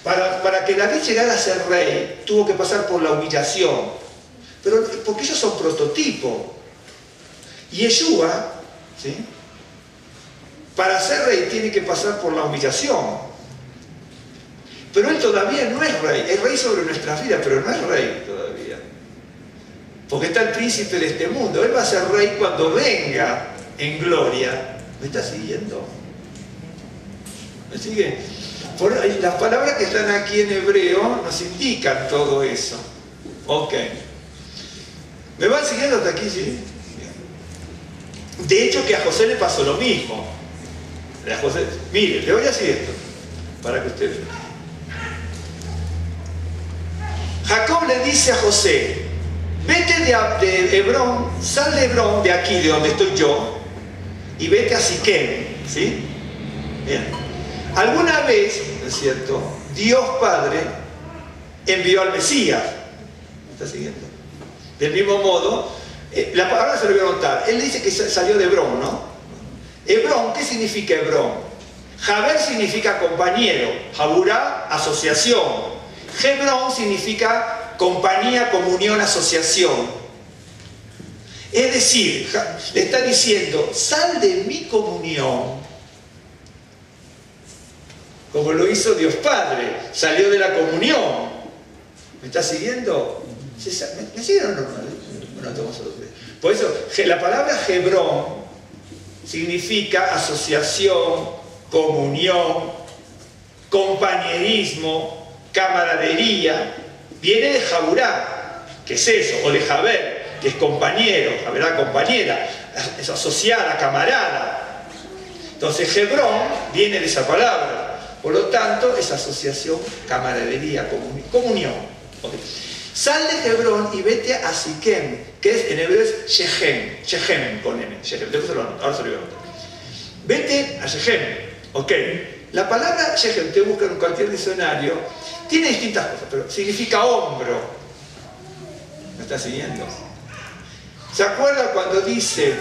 Para que David llegara a ser rey, tuvo que pasar por la humillación. Pero porque ellos son prototipos. Y Yeshua, ¿sí?, para ser rey tiene que pasar por la humillación. Pero él todavía no es rey. Es rey sobre nuestras vidas, pero no es rey todavía. Porque está el príncipe de este mundo. Él va a ser rey cuando venga en gloria. ¿Me está siguiendo? ¿Me sigue? Las palabras que están aquí en hebreo nos indican todo eso. Ok. ¿Me van siguiendo hasta aquí? Sí. De hecho que a José le pasó lo mismo. A José, mire, le voy a decir esto, para que usted vea. Jacob le dice a José, vete de Hebrón, sal de Hebrón, de aquí, de donde estoy yo, y vete a Siquem, ¿sí? Bien. Alguna vez, ¿no es cierto?, Dios Padre envió al Mesías. ¿Me está siguiendo? Del mismo modo, la palabra se lo voy a contar. Él dice que salió de Hebrón, ¿no? Hebrón, ¿qué significa Hebrón? Jaber significa compañero, Jaburá, asociación. Hebrón significa compañía, comunión, asociación. Es decir, le está diciendo, sal de mi comunión, como lo hizo Dios Padre, salió de la comunión. ¿Me está siguiendo? ¿Me siguen o no? Bueno, por eso, la palabra Hebrón significa asociación, comunión, compañerismo, camaradería. Viene de Jaburá, que es eso, o de Jaber, que es compañero, Jaberá, compañera, es asociada, camarada. Entonces Hebrón viene de esa palabra. Por lo tanto, es asociación, camaradería, comunión. Okay. Sal de Hebrón y vete a Siquem, que es, en hebreo es Shechem, Shechem con M, Shechem. Ahora se lo voy a contar. Vete a Shechem, ok. La palabra Shechem, te buscan en cualquier diccionario, tiene distintas cosas, pero significa hombro. ¿Me está siguiendo? ¿Se acuerda cuando dice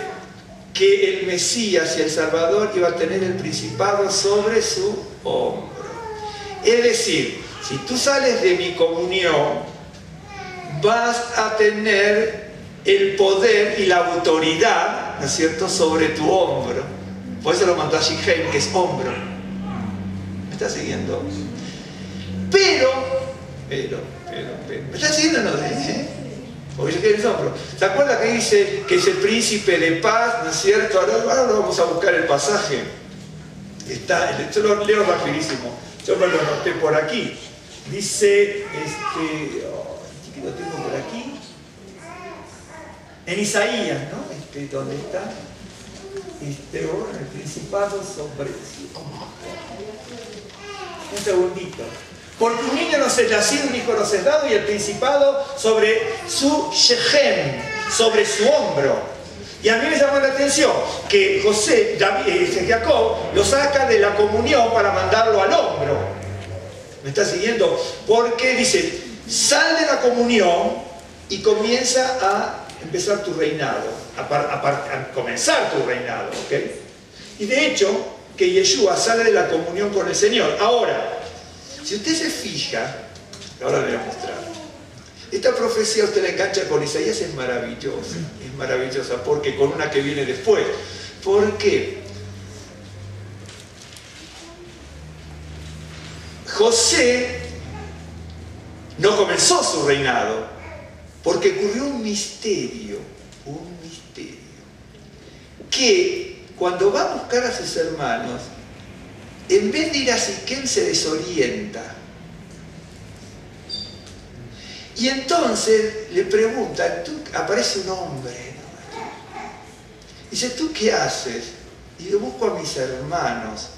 que el Mesías y el Salvador iba a tener el principado sobre su hombro? Es decir, si tú sales de mi comunión, vas a tener el poder y la autoridad, ¿no es cierto?, sobre tu hombro. Por eso lo mandó a Shechem, que es hombro. ¿Me está siguiendo? Pero, ¿me está siguiendo o no? Porque yo quiero el hombro. ¿Se acuerda que dice que es el príncipe de paz, ¿no es cierto? Ahora lo vamos a buscar el pasaje. Yo lo leo rapidísimo. Yo me lo anoté por aquí. Dice, lo tengo por aquí. En Isaías, ¿no? ¿Dónde está? El principado sobre... Un segundito. Porque un niño nos es nacido, un hijo nos es dado, y el principado sobre su Shechem, sobre su hombro. Y a mí me llama la atención que Jacob lo saca de la comunión para mandarlo al hombro. ¿Me está siguiendo? Porque dice, sal de la comunión y comienza a empezar tu reinado, a comenzar tu reinado, ¿ok? Y de hecho, que Yeshua sale de la comunión con el Señor. Ahora, si usted se fija, ahora le voy a mostrar, esta profecía usted la engancha con Isaías, es maravillosa, porque con una que viene después. ¿Por qué? José no comenzó su reinado, porque ocurrió un misterio, que cuando va a buscar a sus hermanos, en vez de ir a Siquem se desorienta. Y entonces le pregunta, aparece un hombre, ¿no? Dice, ¿tú qué haces? Y yo busco a mis hermanos.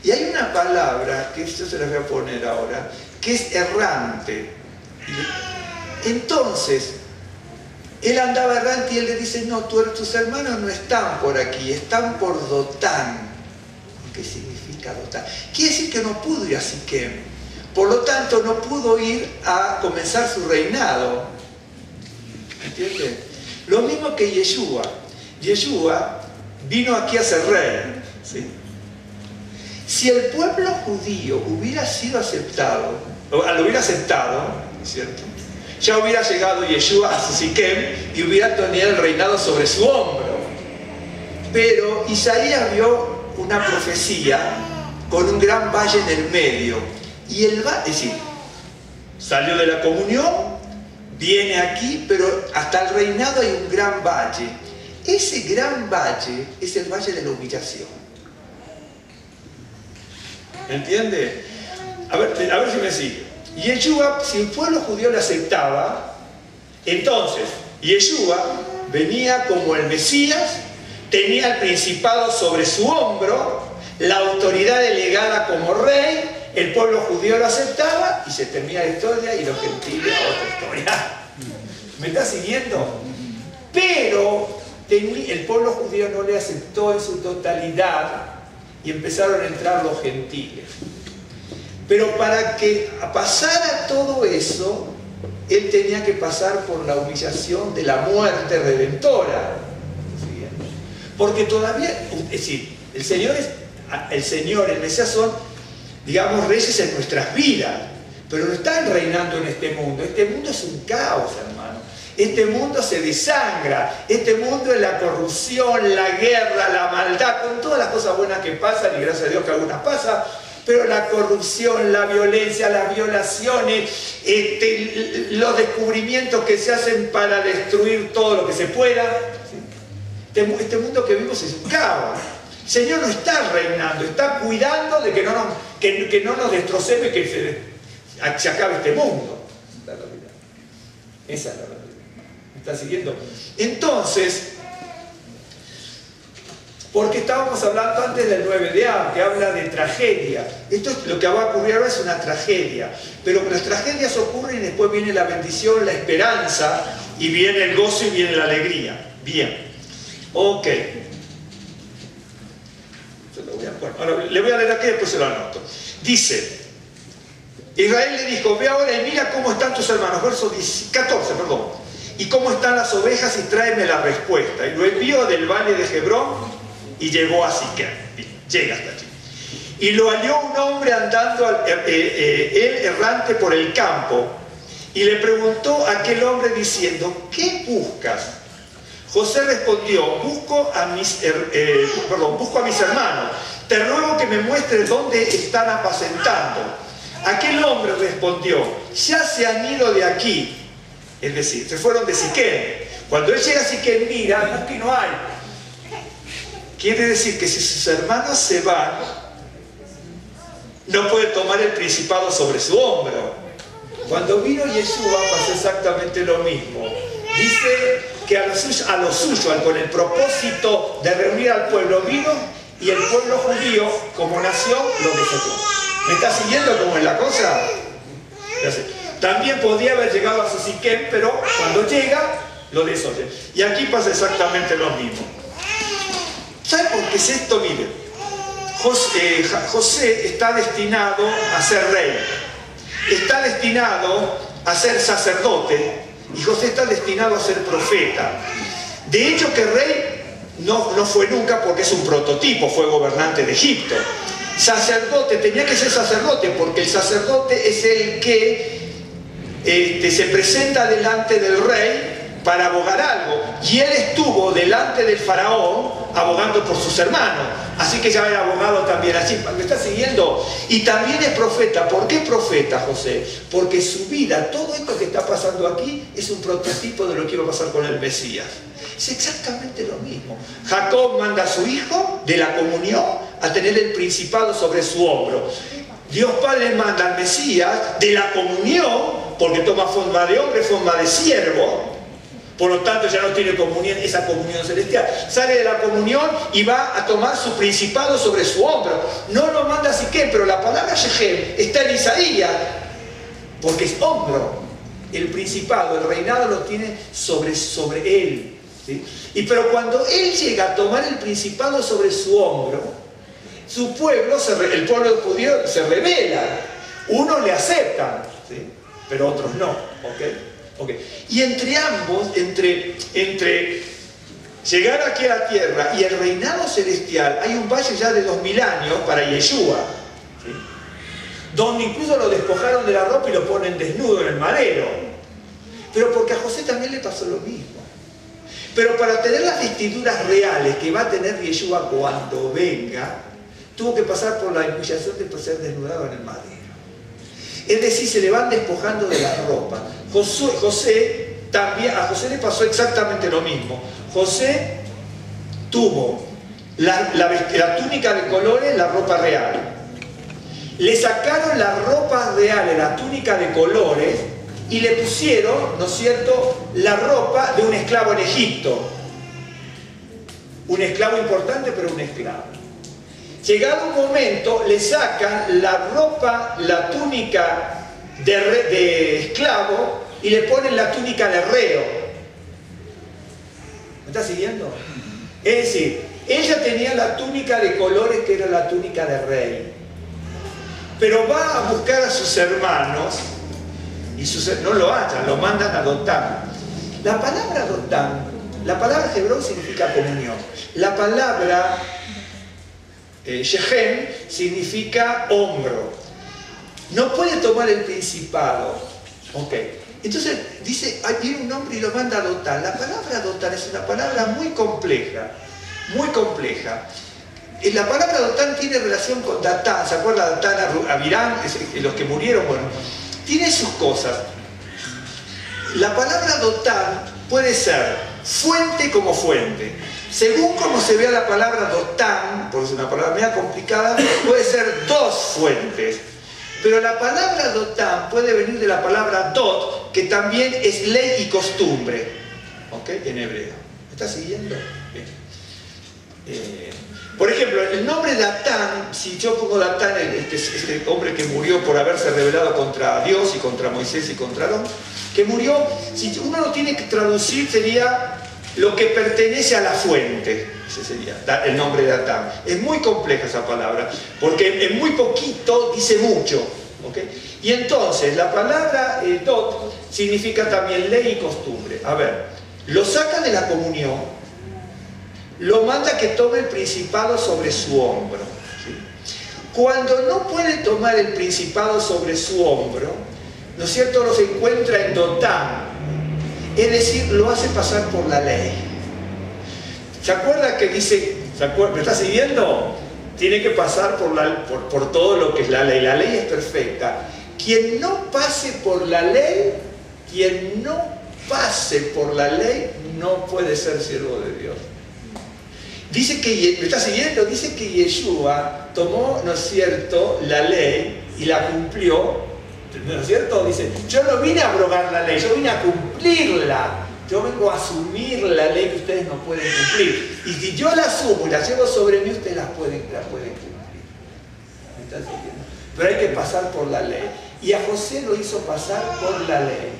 Y hay una palabra, que yo se las voy a poner ahora, que es errante. Entonces, él andaba errante y él le dice, no, tus hermanos no están por aquí, están por Dotán. ¿Qué significa Dotán? Quiere decir que no pudo ir a Siquem. Por lo tanto, no pudo ir a comenzar su reinado. ¿Entiendes? Lo mismo que Yeshua. Yeshua vino aquí a ser rey, ¿sí? Si el pueblo judío hubiera sido aceptado, lo hubiera aceptado, ¿cierto?, ya hubiera llegado Yeshua a su Siquem y hubiera tenido el reinado sobre su hombro. Pero Isaías vio una profecía con un gran valle en el medio, Y él va, es decir, salió de la comunión, viene aquí, pero hasta el reinado hay un gran valle. Ese gran valle es el valle de la humillación. ¿Me entiende? A ver si me sigue. Yeshua, si el pueblo judío le aceptaba, entonces Yeshua venía como el Mesías, tenía el principado sobre su hombro, la autoridad delegada como rey, el pueblo judío lo aceptaba y se termina la historia y los gentiles otra historia. ¿Me está siguiendo? Pero el pueblo judío no le aceptó en su totalidad y empezaron a entrar los gentiles. Pero para que pasara todo eso, él tenía que pasar por la humillación de la muerte redentora. Porque todavía, es decir, el Señor, el Mesías son, digamos, reyes en nuestras vidas, pero no están reinando en este mundo. Este mundo es un caos, hermano. Este mundo se desangra. Este mundo es la corrupción, la guerra, la maldad, con todas las cosas buenas que pasan, y gracias a Dios que algunas pasan, pero la corrupción, la violencia, las violaciones, los descubrimientos que se hacen para destruir todo lo que se pueda. Este mundo que vivimos es un caos. El Señor no está reinando, está cuidando de que no nos destrocemos y que se acabe este mundo. Esa es la realidad. Esa es la realidad. ¿Me está siguiendo? Entonces, porque estábamos hablando antes del 9 de Av, que habla de tragedia. Esto es lo que va a ocurrir ahora, es una tragedia. Pero las tragedias ocurren y después viene la bendición, la esperanza, y viene el gozo y viene la alegría. Bien. Ok. Ahora le voy a leer aquí y después se lo anoto. Dice, Israel le dijo, ve ahora y mira cómo están tus hermanos. Verso 14, perdón. Y cómo están las ovejas y tráeme la respuesta. Y lo envió del valle de Hebrón y llegó a Siquem. Llega hasta allí. Y lo halló un hombre andando, él errante por el campo. Y le preguntó a aquel hombre diciendo, ¿qué buscas? José respondió, busco a mis hermanos. Te ruego que me muestres dónde están apacentando. Aquel hombre respondió, ya se han ido de aquí. Es decir, se fueron de Siquem. Cuando él llega a Siquem, mira, no es que no hay. Quiere decir que si sus hermanos se van, no puede tomar el principado sobre su hombro. Cuando vino Yeshua pasó exactamente lo mismo. Dice que a lo suyo, con el propósito de reunir al pueblo, vino y el pueblo judío, como nación, lo desechó. ¿Me está siguiendo cómo es la cosa? También podía haber llegado a su Siquem, pero cuando llega, lo desoye. Y aquí pasa exactamente lo mismo. ¿Sabe por qué es esto? Miren, José está destinado a ser rey, está destinado a ser sacerdote, y José está destinado a ser profeta. De hecho que rey no fue nunca, porque es un prototipo, fue gobernante de Egipto. Sacerdote, tenía que ser sacerdote, porque el sacerdote es el que se presenta delante del rey para abogar algo, y él estuvo delante del faraón abogando por sus hermanos, así que ya era abogado también allí. ¿Me está siguiendo? Y también es profeta. ¿Por qué profeta José? Porque su vida, todo esto que está pasando aquí, es un prototipo de lo que iba a pasar con el Mesías. Es exactamente lo mismo. Jacob manda a su hijo de la comunión a tener el principado sobre su hombro. Dios Padre manda al Mesías de la comunión, porque toma forma de hombre, forma de siervo. Por lo tanto ya no tiene comunión, esa comunión celestial. Sale de la comunión y va a tomar su principado sobre su hombro. No lo manda a Siquem, pero la palabra Shechem está en Isaías, porque es hombro. El principado, el reinado lo tiene sobre él. ¿Sí? Pero cuando él llega a tomar el principado sobre su hombro, su pueblo, el pueblo judío, se rebela. Unos le aceptan, ¿sí? Pero otros no. ¿Okay? Y entre ambos, entre llegar aquí a la tierra y el reinado celestial, hay un valle ya de 2000 años para Yeshua, ¿sí? Donde incluso lo despojaron de la ropa y lo ponen desnudo en el madero. Pero porque a José también le pasó lo mismo. Pero para tener las vestiduras reales que va a tener Yeshua cuando venga, tuvo que pasar por la humillación de ser desnudado en el madero. Es decir, se le van despojando de la ropa. José también, a José le pasó exactamente lo mismo. José tuvo la túnica de colores, la ropa real. Le sacaron la ropa real, la túnica de colores, y le pusieron, ¿no es cierto?, la ropa de un esclavo en Egipto. Un esclavo importante, pero un esclavo. Llegado un momento, le sacan la ropa, la túnica de esclavo, y le ponen la túnica de reo. ¿Me está siguiendo? Es decir, ella tenía la túnica de colores, que era la túnica de rey. Pero va a buscar a sus hermanos, y no lo hallan, lo mandan a Dotán. La palabra Dotán, la palabra hebreo significa comunión. La palabra Shechem significa hombro. No puede tomar el principado. Ok. Entonces dice, ahí viene un hombre y lo manda a Dotán. La palabra Dotán es una palabra muy compleja. Muy compleja. La palabra Dotán tiene relación con Datán. ¿Se acuerda Datán, Abiram, los que murieron? Bueno, tiene sus cosas. La palabra Dotán puede ser fuente como fuente. Según como se vea la palabra Dotán, porque es una palabra media complicada, puede ser dos fuentes. Pero la palabra Dotán puede venir de la palabra Dot, que también es ley y costumbre. ¿Ok? En hebreo. ¿Me está siguiendo? Bien. Por ejemplo, el nombre Datán, si yo pongo Datán, este hombre que murió por haberse rebelado contra Dios y contra Moisés y contra Aarón, que murió, si uno lo tiene que traducir, sería lo que pertenece a la fuente. Ese sería el nombre de Datán. Es muy compleja esa palabra, porque en muy poquito dice mucho. ¿Okay? Y entonces, la palabra Dot significa también ley y costumbre. A ver, lo saca de la comunión, lo manda que tome el principado sobre su hombro. ¿Sí? Cuando no puede tomar el principado sobre su hombro, ¿no es cierto?, lo se encuentra en Dotán. Es decir, lo hace pasar por la ley. ¿Se acuerda que dice, ¿me está siguiendo? Tiene que pasar por todo lo que es la ley. La ley es perfecta. Quien no pase por la ley, no puede ser siervo de Dios. Dice que, ¿me está siguiendo? Dice que Yeshua tomó, ¿no es cierto?, la ley y la cumplió, ¿no es cierto? Dice, yo no vine a abrogar la ley, yo vine a cumplirla. Yo vengo a asumir la ley que ustedes no pueden cumplir. Y si yo la asumo y la llevo sobre mí, ustedes la pueden cumplir. ¿Me está siguiendo? Pero hay que pasar por la ley. Y a José lo hizo pasar por la ley.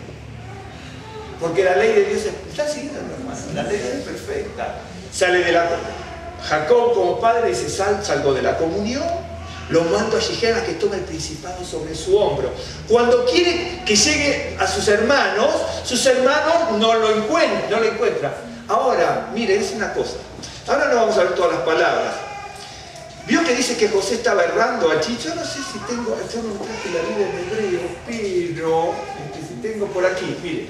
Porque la ley de Dios está siguiendo, hermano. La ley es perfecta. Sale de la... Jacob como padre dice, salgo de la comunión, lo mando a Shechem a que tome el principado sobre su hombro. Cuando quiere que llegue a sus hermanos no lo encuentran. Ahora, miren, es una cosa. Ahora no vamos a ver todas las palabras. ¿Vio que dice que José estaba errando allí? Yo no sé si tengo, yo no traje la Biblia en hebreo, pero si tengo por aquí, mire.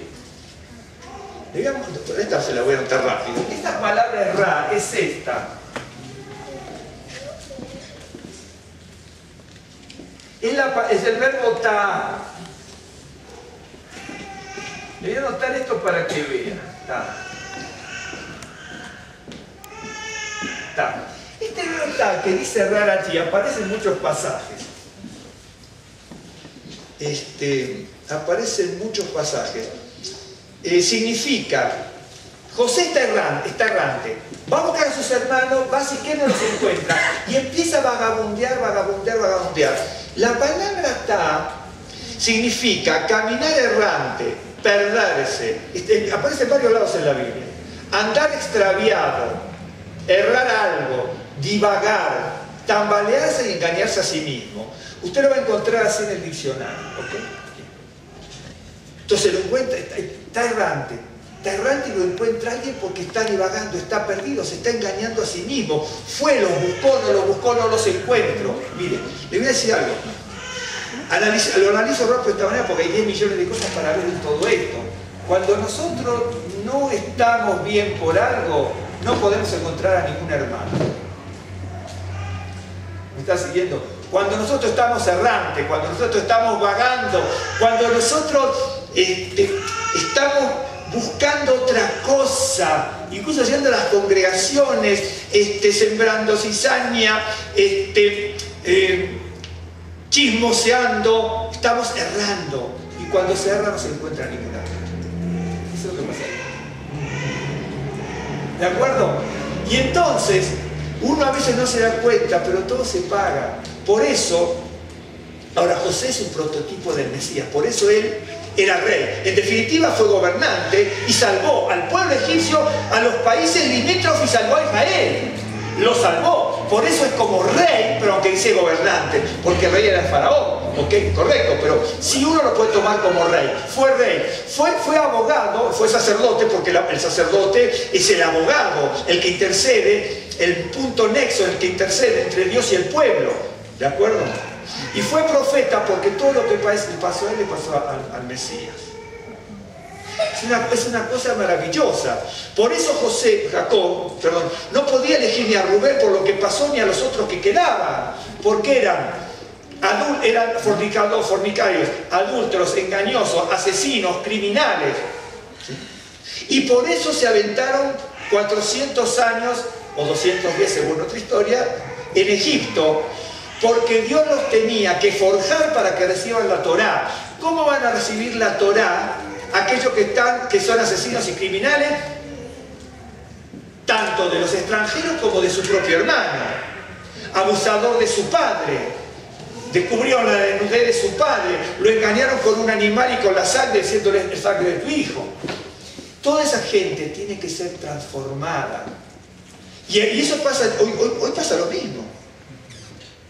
Esta se la voy a anotar rápido. Esta palabra errar es esta. Es el verbo ta. Le voy a anotar esto para que vean. Ta. Este verbo ta que dice errar allí aparece en muchos pasajes. Aparece en muchos pasajes. Significa, José está errante, va a buscar a sus hermanos, va así que no los encuentra y empieza a vagabundear. La palabra ta significa caminar errante, perderse, aparece en varios lados en la Biblia, andar extraviado, errar algo, divagar, tambalearse y engañarse a sí mismo. Usted lo va a encontrar así en el diccionario, ¿ok? Entonces lo encuentra, está errante y lo encuentra alguien porque está divagando, está perdido, se está engañando a sí mismo. Los buscó, no los encuentro. Mire, le voy a decir algo. Lo analizo rápido de esta manera porque hay 10 millones de cosas para ver en todo esto. Cuando nosotros no estamos bien por algo, no podemos encontrar a ningún hermano. ¿Me está siguiendo? cuando nosotros estamos errantes, cuando nosotros estamos vagando, cuando nosotros estamos buscando otra cosa, incluso yendo a las congregaciones, sembrando cizaña, chismoseando, estamos errando. Y cuando se erra no se encuentra ninguna. Eso es lo que pasa. ¿De acuerdo? Y entonces, uno a veces no se da cuenta, pero todo se paga. Por eso, ahora José es un prototipo del Mesías, por eso él era rey. En definitiva fue gobernante y salvó al pueblo egipcio, a los países limítrofes y salvó a Israel. Lo salvó. Por eso es como rey, pero aunque dice gobernante, porque el rey era el faraón. Ok, correcto, pero si uno lo puede tomar como rey. Fue rey, fue abogado, fue sacerdote, porque el sacerdote es el abogado, el que intercede, el punto nexo, el que intercede entre Dios y el pueblo. ¿De acuerdo? Y fue profeta porque todo lo que pasó a él le pasó al Mesías. Es una cosa maravillosa. Por eso Jacob, no podía elegir ni a Rubén por lo que pasó ni a los otros que quedaban, porque eran fornicarios, adúlteros, engañosos, asesinos, criminales. Y por eso se aventaron 400 años, o 210 según otra historia, en Egipto, porque Dios los tenía que forjar para que reciban la Torá. ¿Cómo van a recibir la Torá aquellos que son asesinos y criminales, tanto de los extranjeros como de su propio hermano? Abusador de su padre, descubrieron la desnudez de su padre, lo engañaron con un animal y con la sangre, diciéndole el sangre de tu hijo. Toda esa gente tiene que ser transformada. Y eso pasa, hoy pasa lo mismo.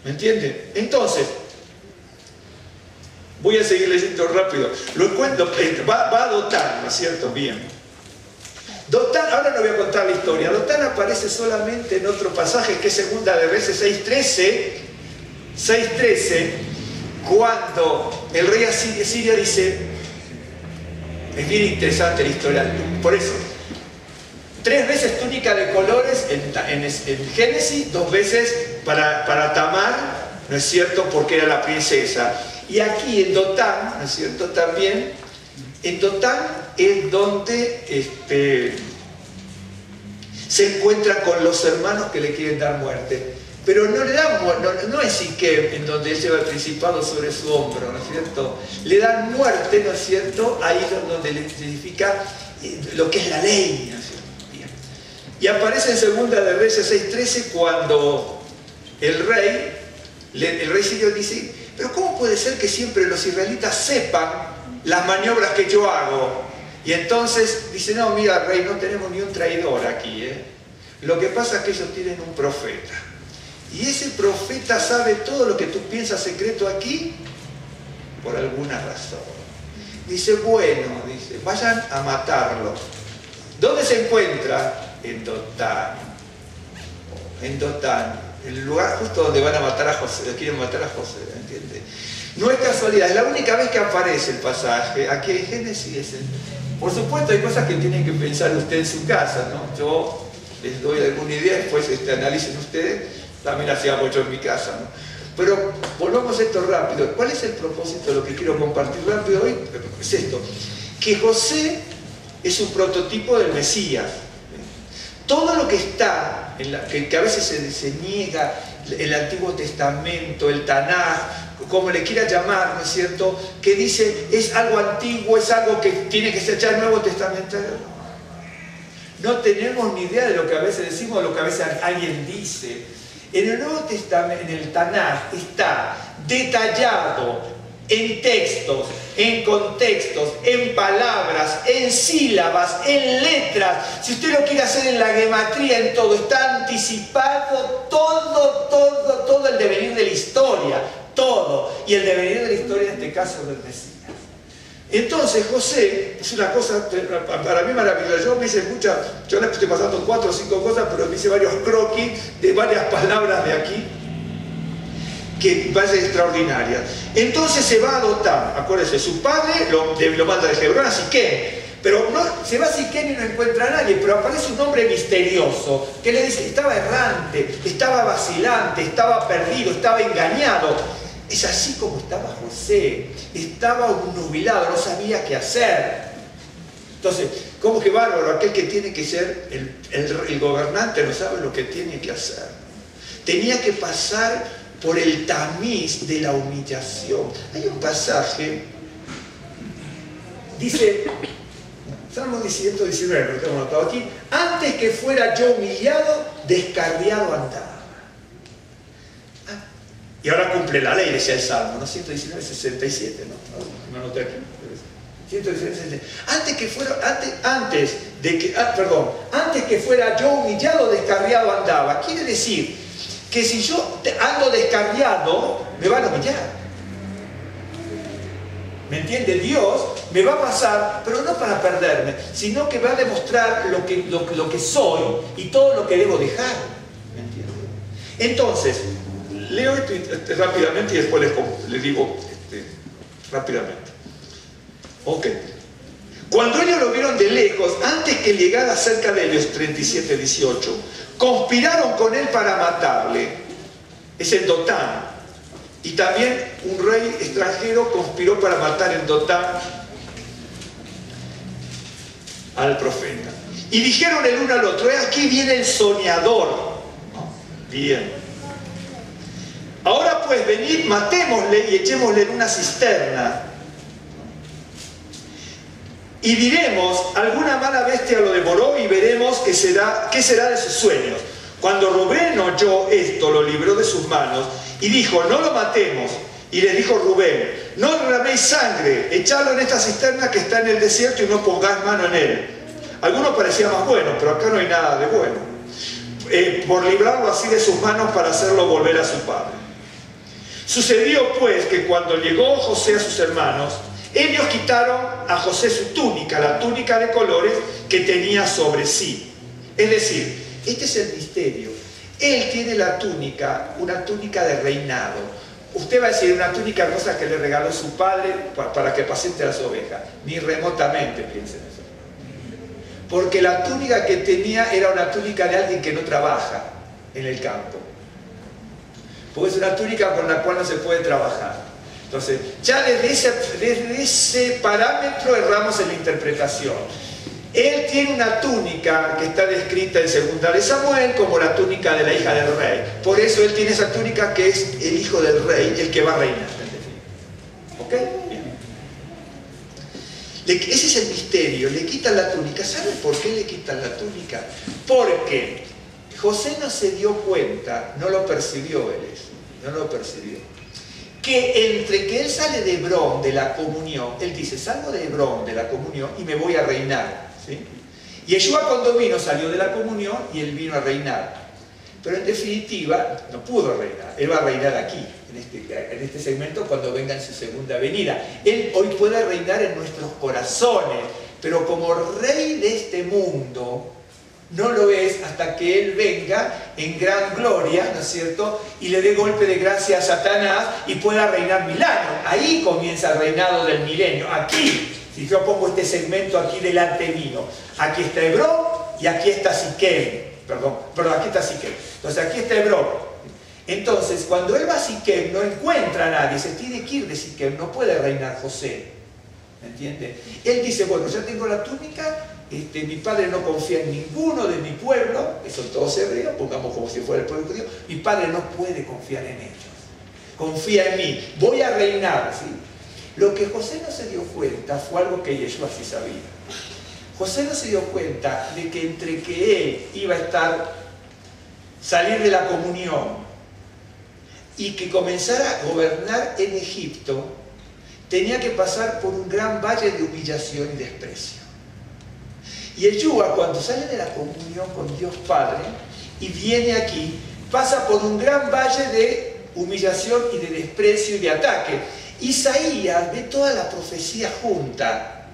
¿Me entienden? Entonces, voy a seguir leyendo rápido. Lo encuentro, va a Dotán, ¿no es cierto? Bien. Dotán, ahora no voy a contar la historia. Dotán aparece solamente en otro pasaje que es Segunda de Reyes 6:13, cuando el rey Asiria dice, es bien interesante la historia, por eso, 3 veces túnica de colores en Génesis, 2 veces para Tamar, ¿no es cierto? Porque era la princesa. Y aquí en Dotán, ¿no es cierto? También, en Dotán es donde se encuentra con los hermanos que le quieren dar muerte. Pero no le dan muerte, no es Siquem, en donde él lleva el principado sobre su hombro, ¿no es cierto? Le dan muerte, ¿no es cierto? Ahí es donde le significa lo que es la ley, ¿no es cierto? Bien. Y aparece en Segunda de Reyes 6:13 cuando el rey sirio dice, pero ¿cómo puede ser que siempre los israelitas sepan las maniobras que yo hago? Y entonces dice, no, mira, rey, no tenemos ni un traidor aquí, ¿eh? Lo que pasa es que ellos tienen un profeta. Y ese profeta sabe todo lo que tú piensas secreto aquí por alguna razón. Dice, bueno, dice, vayan a matarlo. ¿Dónde se encuentra? En Dotán. En Dotán. El lugar justo donde van a matar a José, quieren matar a José, ¿entiendes? No es casualidad, es la única vez que aparece el pasaje. Aquí en Génesis por supuesto hay cosas que tienen que pensar ustedes en su casa, ¿no? Yo les doy alguna idea, después analicen ustedes, también hacía mucho en mi casa, ¿no? Pero volvamos a esto rápido. ¿Cuál es el propósito de lo que quiero compartir rápido hoy? Es esto, que José es un prototipo del Mesías. Todo lo que está, que a veces se niega, el Antiguo Testamento, el Tanaj, como le quiera llamar, ¿no es cierto? Que dice, es algo antiguo, es algo que tiene que ser ya el Nuevo Testamento. No tenemos ni idea de lo que a veces decimos, de lo que a veces alguien dice. En el Nuevo Testamento, en el Tanaj, está detallado en textos, en contextos, en palabras, en sílabas, en letras. Si usted lo quiere hacer en la gematría, en todo, está anticipado todo el devenir de la historia, todo. Y el devenir de la historia en este caso del Mesías. Entonces José es una cosa para mí maravillosa. Yo me hice yo le estoy pasando 4 o 5 cosas, pero me hice varios croquis de varias palabras de aquí que parecen extraordinarias. Entonces se va a Dotán, acuérdense, su padre lo manda de Hebrón, así que Pero no, se va a Siquem y no encuentra a nadie, pero aparece un hombre misterioso que le dice, estaba errante, estaba vacilante, estaba perdido, estaba engañado. Es así como estaba José, estaba obnubilado, no sabía qué hacer. Entonces, ¿cómo que bárbaro? Aquel que tiene que ser el gobernante no sabe lo que tiene que hacer. Tenía que pasar por el tamiz de la humillación. Hay un pasaje, dice, Salmo 119, lo tengo anotado aquí, antes que fuera yo humillado, descarriado andaba. Y ahora cumple la ley, decía el Salmo, ¿no? 119, 67, ¿no? Me anoté aquí. 119, 67. Antes que fuera yo humillado, descarriado andaba. Quiere decir que si yo ando descarriado, me van a humillar. ¿Me entiende? Dios me va a pasar, pero no para perderme, sino que va a demostrar lo que soy y todo lo que debo dejar. ¿Me entiende? Entonces, leo esto rápidamente y después les digo rápidamente. Ok. Cuando ellos lo vieron de lejos, antes que llegara cerca de ellos, 37-18, conspiraron con él para matarle. Es en Dotán. Y también un rey extranjero conspiró para matar en Dotán al profeta. Y dijeron el uno al otro, aquí viene el soñador. Bien. Ahora pues venid, matémosle y echémosle en una cisterna. Y diremos, alguna mala bestia lo devoró y veremos qué será de sus sueños. Cuando Rubén oyó esto, lo libró de sus manos y dijo, no lo matemos. Y le dijo Rubén, no derraméis sangre, echadlo en esta cisterna que está en el desierto y no pongáis mano en él. Algunos parecían más buenos, pero acá no hay nada de bueno. Por librarlo así de sus manos para hacerlo volver a su padre. Sucedió pues que cuando llegó José a sus hermanos, ellos quitaron a José su túnica, la túnica de colores que tenía sobre sí. Es decir, este es el misterio. Él tiene la túnica, una túnica de reinado. Usted va a decir, una túnica hermosa que le regaló su padre para que paciente las ovejas. Ni remotamente piensen eso. Porque la túnica que tenía era una túnica de alguien que no trabaja en el campo. Porque es una túnica con la cual no se puede trabajar. Entonces, ya desde ese parámetro erramos en la interpretación. Él tiene una túnica que está descrita en 2 de Samuel como la túnica de la hija del rey. Por eso él tiene esa túnica que es el hijo del rey, el que va a reinar. ¿Ok? Bien. Ese es el misterio. Le quitan la túnica. ¿Saben por qué le quitan la túnica? Porque José no se dio cuenta, no lo percibió él eso, no lo percibió. Que entre que él sale de Hebrón, de la comunión, él dice, salgo de Hebrón, de la comunión, y me voy a reinar. ¿Sí? Y Yeshua cuando vino, salió de la comunión y él vino a reinar. Pero en definitiva, no pudo reinar. Él va a reinar aquí, en este segmento, cuando venga en su segunda venida. Él hoy puede reinar en nuestros corazones, pero como rey de este mundo, no lo es hasta que Él venga en gran gloria, ¿no es cierto? Y le dé golpe de gracia a Satanás y pueda reinar 1000 años. Ahí comienza el reinado del milenio. Aquí, si yo pongo este segmento aquí delante mío, aquí está Hebrón y aquí está Siquem. Perdón, aquí está Siquem. Entonces aquí está Hebrón. Entonces, cuando él va a Siquem, no encuentra a nadie, se tiene que ir de Siquem, no puede reinar José. ¿Me entiende? Él dice, bueno, ya tengo la túnica. Mi padre no confía en ninguno de mi pueblo, que son todos hebreos, pongamos como si fuera el pueblo judío. Mi padre no puede confiar en ellos, confía en mí, voy a reinar, ¿sí? Lo que José no se dio cuenta fue algo que Yeshua sí sabía. José no se dio cuenta de que entre que él iba a salir de la comunión y que comenzara a gobernar en Egipto, tenía que pasar por un gran valle de humillación y desprecio. Y Yeshua, cuando sale de la comunión con Dios Padre y viene aquí, pasa por un gran valle de humillación y de desprecio y de ataque. Isaías ve toda la profecía junta,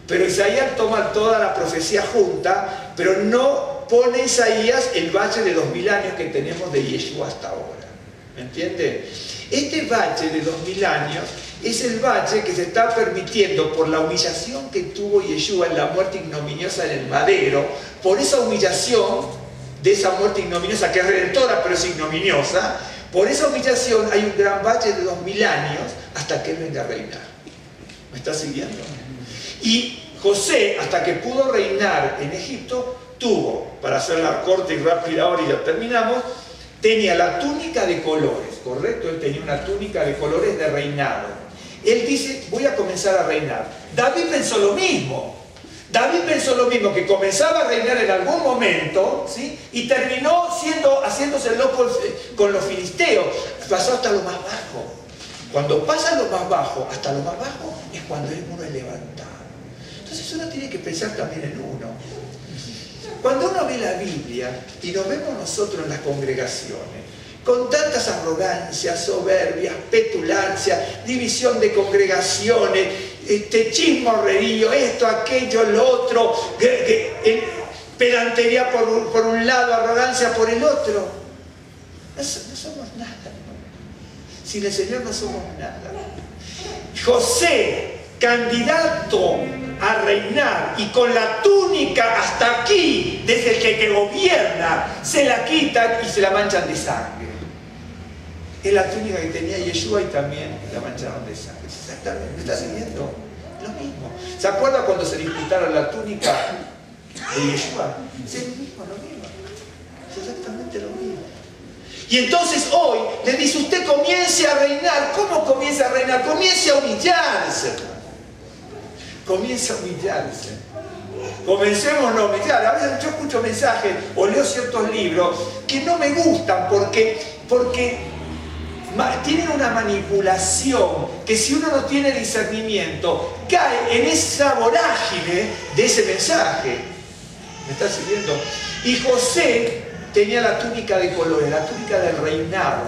pero Isaías toma toda la profecía junta, pero no pone Isaías el valle de 2000 años que tenemos de Yeshua hasta ahora. ¿Me entiende? Este bache de 2000 años es el bache que se está permitiendo por la humillación que tuvo Yeshua en la muerte ignominiosa en el madero. Por esa humillación de esa muerte ignominiosa, que es redentora pero es ignominiosa, por esa humillación hay un gran bache de 2000 años hasta que Él venga a reinar. ¿Me está siguiendo? Y José, hasta que pudo reinar en Egipto, tuvo, para hacer la corte y rápida ahora y ya terminamos, tenía la túnica de colores, ¿correcto? Él tenía una túnica de colores de reinado. Él dice, voy a comenzar a reinar. David pensó lo mismo. David pensó lo mismo, que comenzaba a reinar en algún momento, ¿sí? Y terminó haciéndose loco con los filisteos. Pasó hasta lo más bajo. Cuando pasa lo más bajo, hasta lo más bajo, es cuando uno es levantado. Entonces uno tiene que pensar también en uno. Cuando uno ve la Biblia y nos vemos nosotros en las congregaciones, con tantas arrogancias, soberbias, petulancias, división de congregaciones, chismorrerío, esto, aquello, lo otro, pedantería por un lado, arrogancia por el otro, no somos nada. Sin el Señor no somos nada. José, candidato a reinar y con la túnica hasta aquí, desde el que gobierna, se la quitan y se la manchan de sangre. Es la túnica que tenía Yeshua y también la mancharon de sangre. Exactamente, ¿me está siguiendo? Lo mismo. ¿Se acuerda cuando se disputaron la túnica de Yeshua? Es lo mismo, lo mismo. Es exactamente lo mismo. Y entonces hoy le dice, usted comience a reinar. ¿Cómo comienza a reinar? Comience a humillarse. Comienza a humillarse. Comencemos a humillar. A veces yo escucho mensajes o leo ciertos libros que no me gustan porque tienen una manipulación que si uno no tiene discernimiento cae en esa vorágine de ese mensaje. ¿Me está siguiendo? Y José tenía la túnica de colores, la túnica del reinado,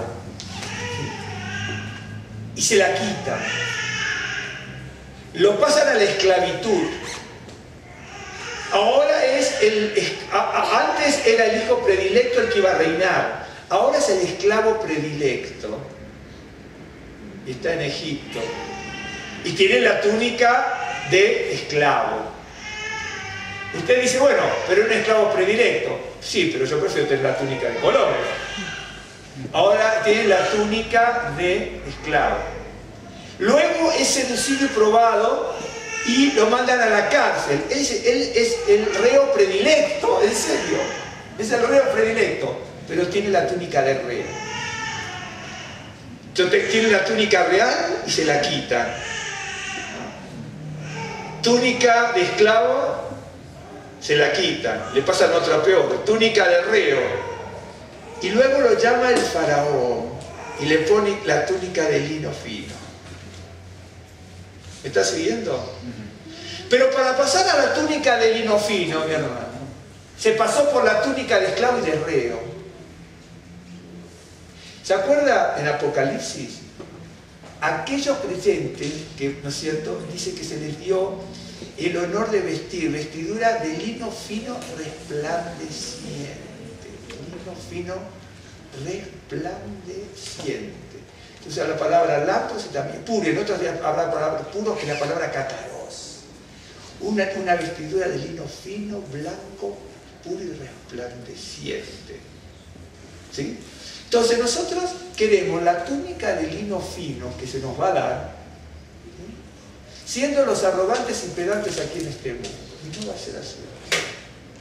y se la quita. Lo pasan a la esclavitud. Ahora antes era el hijo predilecto el que iba a reinar. Ahora es el esclavo predilecto. Y está en Egipto. Y tiene la túnica de esclavo. Usted dice, bueno, pero un esclavo predilecto. Sí, pero yo prefiero tener la túnica de colores. Ahora tiene la túnica de esclavo. Luego es seducido y probado y lo mandan a la cárcel. Él es el reo predilecto, en serio. Es el reo predilecto, pero tiene la túnica de reo. Entonces tiene la túnica real y se la quitan. Túnica de esclavo, se la quitan. Le pasan otra peor, túnica de reo. Y luego lo llama el faraón y le pone la túnica de lino fino. ¿Me está siguiendo? Pero para pasar a la túnica de lino fino, mi hermano, se pasó por la túnica de esclavo y de reo. ¿Se acuerda en Apocalipsis? Aquellos creyentes que, ¿no es cierto?, dice que se les dio el honor de vestir vestidura de lino fino resplandeciente. Lino fino resplandeciente. Usa la palabra lapos y también puro. En otros días habrá palabras puros, que la palabra cátaros. Una vestidura de lino fino, blanco, puro y resplandeciente. ¿Sí? Entonces nosotros queremos la túnica de lino fino que se nos va a dar, ¿sí?, siendo los arrogantes y pedantes aquí en este mundo. Y no va a ser así.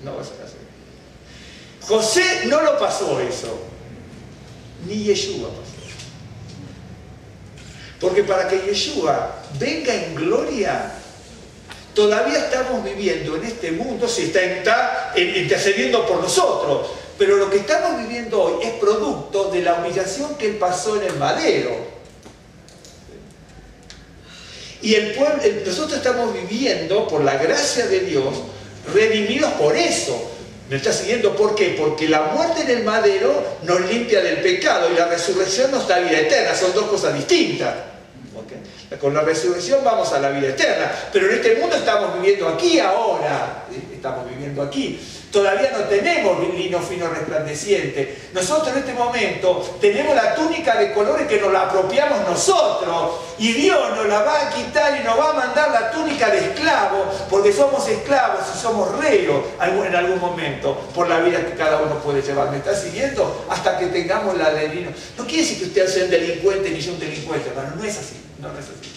No va a ser así. José no lo pasó eso. Ni Yeshua pasó. Porque para que Yeshua venga en gloria, todavía estamos viviendo en este mundo, se está intercediendo por nosotros, pero lo que estamos viviendo hoy es producto de la humillación que Él pasó en el madero. Y nosotros estamos viviendo, por la gracia de Dios, redimidos por eso. ¿Me está siguiendo? ¿Por qué? Porque la muerte en el madero nos limpia del pecado y la resurrección nos da vida eterna. Son dos cosas distintas. ¿Okay? Con la resurrección vamos a la vida eterna. Pero en este mundo estamos viviendo aquí ahora. Estamos viviendo viendo aquí. Todavía no tenemos lino fino resplandeciente. Nosotros en este momento tenemos la túnica de colores que nos la apropiamos nosotros. Y Dios nos la va a quitar y nos va a mandar la túnica de esclavo, porque somos esclavos y somos reos en algún momento por la vida que cada uno puede llevar. ¿Me está siguiendo? Hasta que tengamos la de lino. No quiere decir que usted sea un delincuente ni yo un delincuente, hermano. No es así. No es así.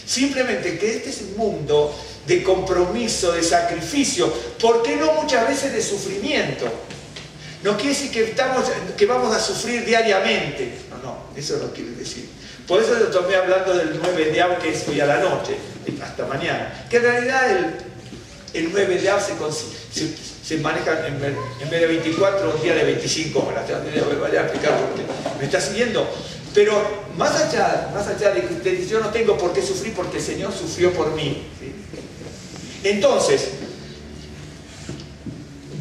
Simplemente que este es un mundo de compromiso, de sacrificio, ¿por qué no muchas veces de sufrimiento? No quiere decir que vamos a sufrir diariamente. No, eso no quiere decir. Por eso lo tomé hablando del 9 de Av, que es hoy a la noche, hasta mañana. Que en realidad el 9 de Av se maneja en vez de 24, un día de 25 horas. Me voy a explicar por qué. ¿Me está siguiendo? Pero más allá de que usted dice, yo no tengo por qué sufrir porque el Señor sufrió por mí. ¿Sí? Entonces,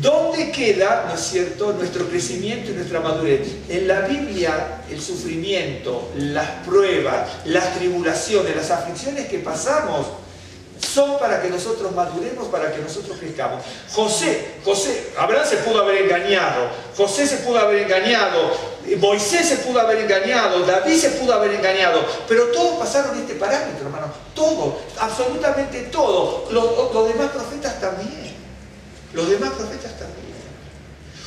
¿dónde queda, no es cierto, nuestro crecimiento y nuestra madurez? En la Biblia, el sufrimiento, las pruebas, las tribulaciones, las aflicciones que pasamos son para que nosotros maduremos, para que nosotros crezcamos. Abraham se pudo haber engañado, José se pudo haber engañado, Moisés se pudo haber engañado, David se pudo haber engañado, pero todos pasaron este parámetro, hermano. Todo, absolutamente todo. Los demás profetas también. Los demás profetas también.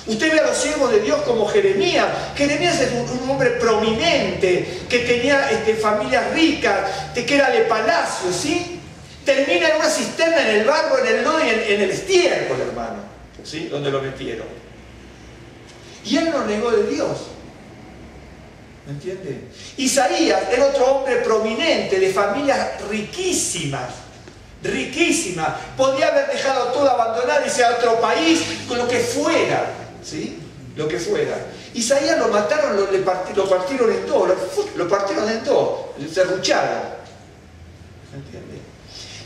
Usted ve a los siervos de Dios como Jeremías. Jeremías es un hombre prominente, que tenía familias ricas, que era de palacio, ¿sí? Termina en una cisterna, en el barro, en el lodo y en el estiércol, hermano, ¿sí? Donde lo metieron. Y él no negó de Dios. ¿Me entiende? Isaías era otro hombre prominente, de familias riquísimas. Riquísimas. Podía haber dejado todo, abandonar, irse a otro país, con lo que fuera. ¿Sí? Lo que fuera. Isaías lo mataron, lo partieron en dos. Lo partieron en dos. Le serrucharon. ¿Me entiende?